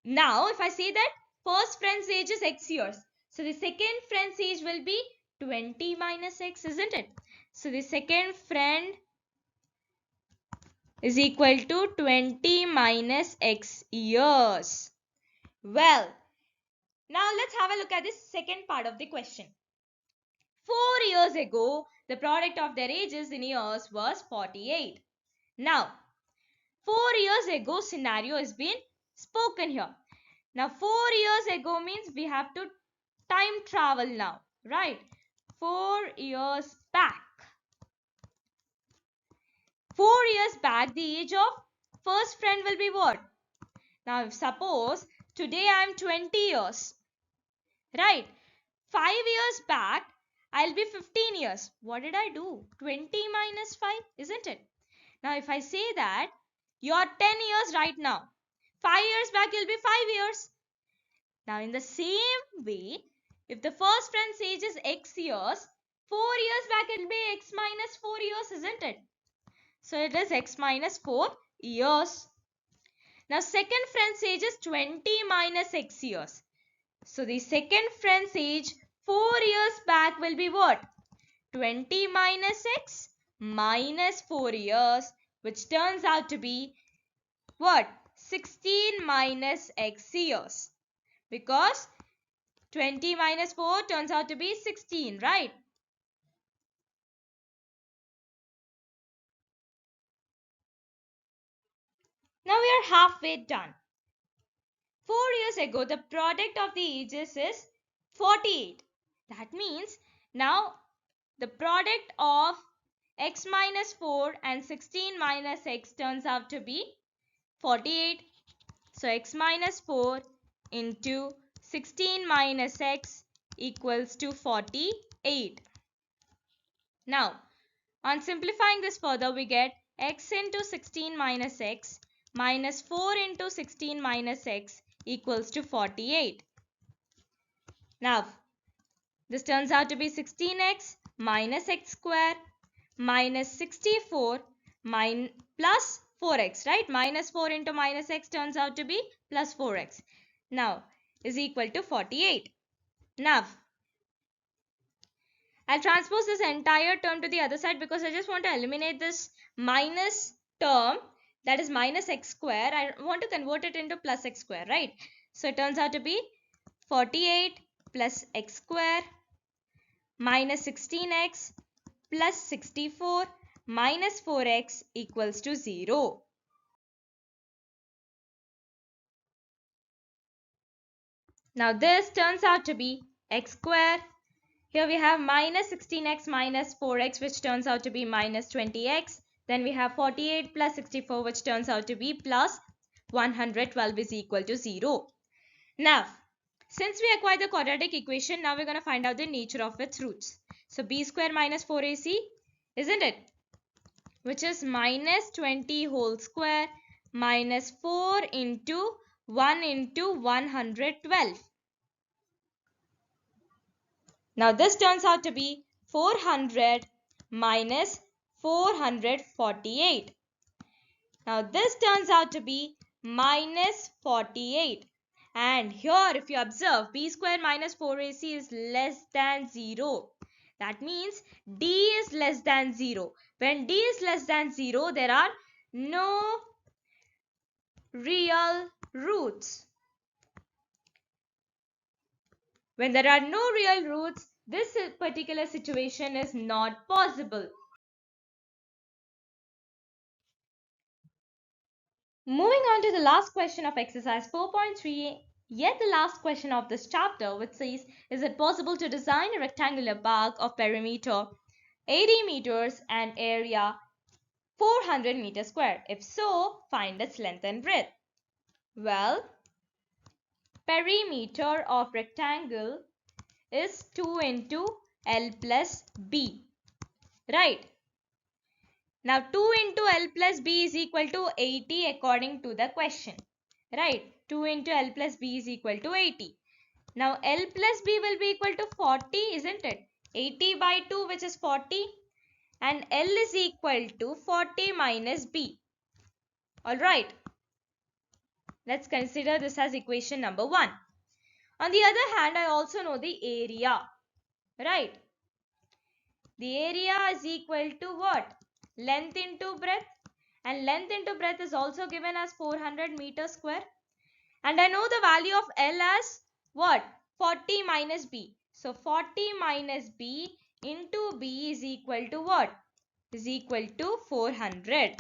Now if I say that first friend's age is X years, so the second friend's age will be 20 minus X, isn't it? So the second friend is equal to 20 minus X years. Well, now let's have a look at the second part of the question. 4 years ago, the product of their ages in years was 48. Now, 4 years ago scenario has been spoken here. Now 4 years ago means we have to time travel now, right? 4 years back. 4 years back, the age of first friend will be what? Now if suppose today I am 20 years, right? 5 years back, I'll be 15 years. What did I do? 20 minus 5, isn't it? Now if I say that you're 10 years right now, 5 years back you'll be 5 years. Now in the same way, if the first friend's age is X years, 4 years back it will be X minus 4 years, isn't it? So it is X minus 4 years. Now second friend's age is 20 minus X years. So the second friend's age 4 years back will be what? 20 minus X minus 4 years, which turns out to be what? 16 minus X years. Because 20 minus 4 turns out to be 16, right? Now we are halfway done. 4 years ago, the product of the ages is 48. That means now the product of x minus 4 and 16 minus x turns out to be 48. So x minus 4 into 16 minus x equals to 48. Now, on simplifying this further, we get x into 16 minus x minus 4 into 16 minus x equals to 48. Now, this turns out to be 16x minus x square minus 64 plus 4x, right? Minus 4 into minus x turns out to be plus 4x. Now, is equal to 48. Now, I'll transpose this entire term to the other side because I just want to eliminate this minus term, that is minus x square. I want to convert it into plus x square, right? So it turns out to be 48 plus x square minus 16x plus 64 minus 4x equals to 0. Now this turns out to be x square. Here we have minus 16x minus 4x, which turns out to be minus 20x. Then we have 48 plus 64, which turns out to be plus 112 is equal to 0. Now, Since we acquired the quadratic equation, now we're going to find out the nature of its roots. So b square minus 4ac, isn't it? Which is minus 20 whole square minus 4 into 1 into 112. Now this turns out to be 400 minus 448. Now this turns out to be minus 48. And here if you observe, b square minus 4ac is less than 0. That means d is less than 0. When d is less than 0, there are no real roots. When there are no real roots, this particular situation is not possible. Moving on to the last question of exercise 4.3, yet the last question of this chapter, which says, is it possible to design a rectangular park of perimeter 80 meters and area 400 meters square? If so, find its length and breadth. Well, perimeter of rectangle is 2 into L plus B, right? Now 2 into L plus B is equal to 80 according to the question, right? 2 into L plus B is equal to 80. Now L plus B will be equal to 40, isn't it? 80 by 2, which is 40, and L is equal to 40 minus B. Alright, let's consider this as equation number 1. On the other hand, I also know the area, right? The area is equal to what? Length into breadth, and length into breadth is also given as 400 meters square, and I know the value of L as what? 40 minus B. So 40 minus B into B is equal to what? Is equal to 400.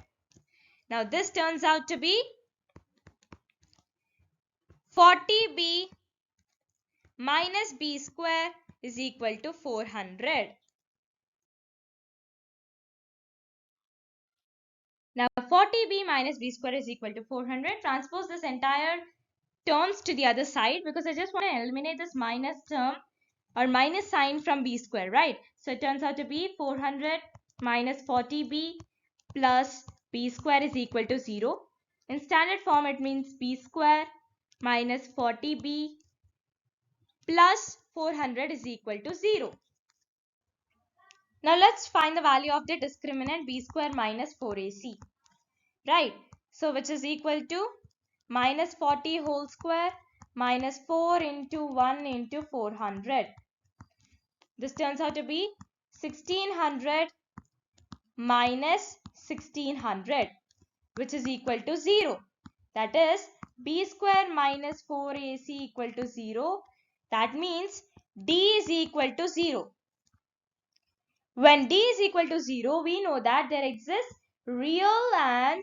Now this turns out to be 40B minus B square is equal to 400. Now 40b minus b square is equal to 400. Transpose this entire terms to the other side because I just want to eliminate this minus term or minus sign from b square, right? So it turns out to be 400 minus 40b plus b square is equal to 0. In standard form, it means b square minus 40b plus 400 is equal to 0. Now let's find the value of the discriminant b square minus 4ac. Right, so which is equal to minus 40 whole square minus 4 into 1 into 400. This turns out to be 1600 minus 1600, which is equal to 0. That is b square minus 4ac equal to 0. That means d is equal to 0. When d is equal to 0, we know that there exists real and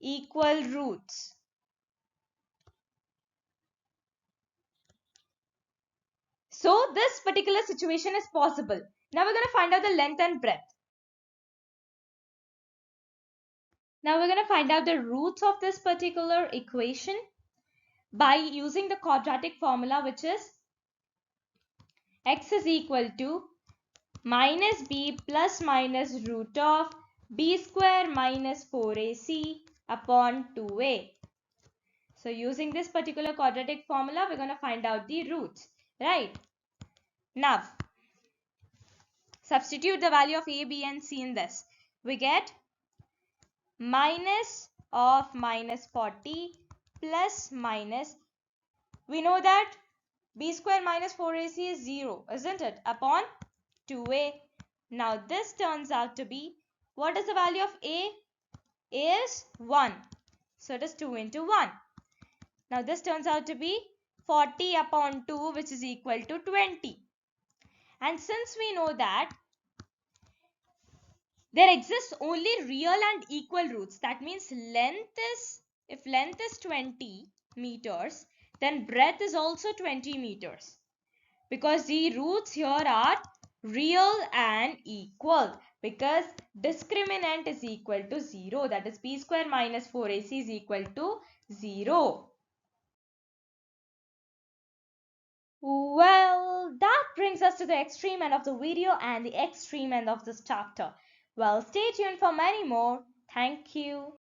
equal roots. So this particular situation is possible. Now we're going to find out the length and breadth. Now we're going to find out the roots of this particular equation by using the quadratic formula, which is x is equal to minus b plus minus root of b square minus 4ac upon 2a. So using this particular quadratic formula, we're going to find out the roots, right? Now, substitute the value of a, b and c in this. We get minus of minus 40 plus minus, we know that b square minus 4ac is 0, isn't it, upon 2a. Now this turns out to be, what is the value of a? A is 1, so it is 2 into 1. Now this turns out to be 40 upon 2, which is equal to 20. And since we know that there exists only real and equal roots, that means if length is 20 meters, then breadth is also 20 meters. Because the roots here are real and equal. Because discriminant is equal to 0. That is b square minus 4ac is equal to 0. Well, that brings us to the extreme end of the video and the extreme end of this chapter. Well, stay tuned for many more. Thank you.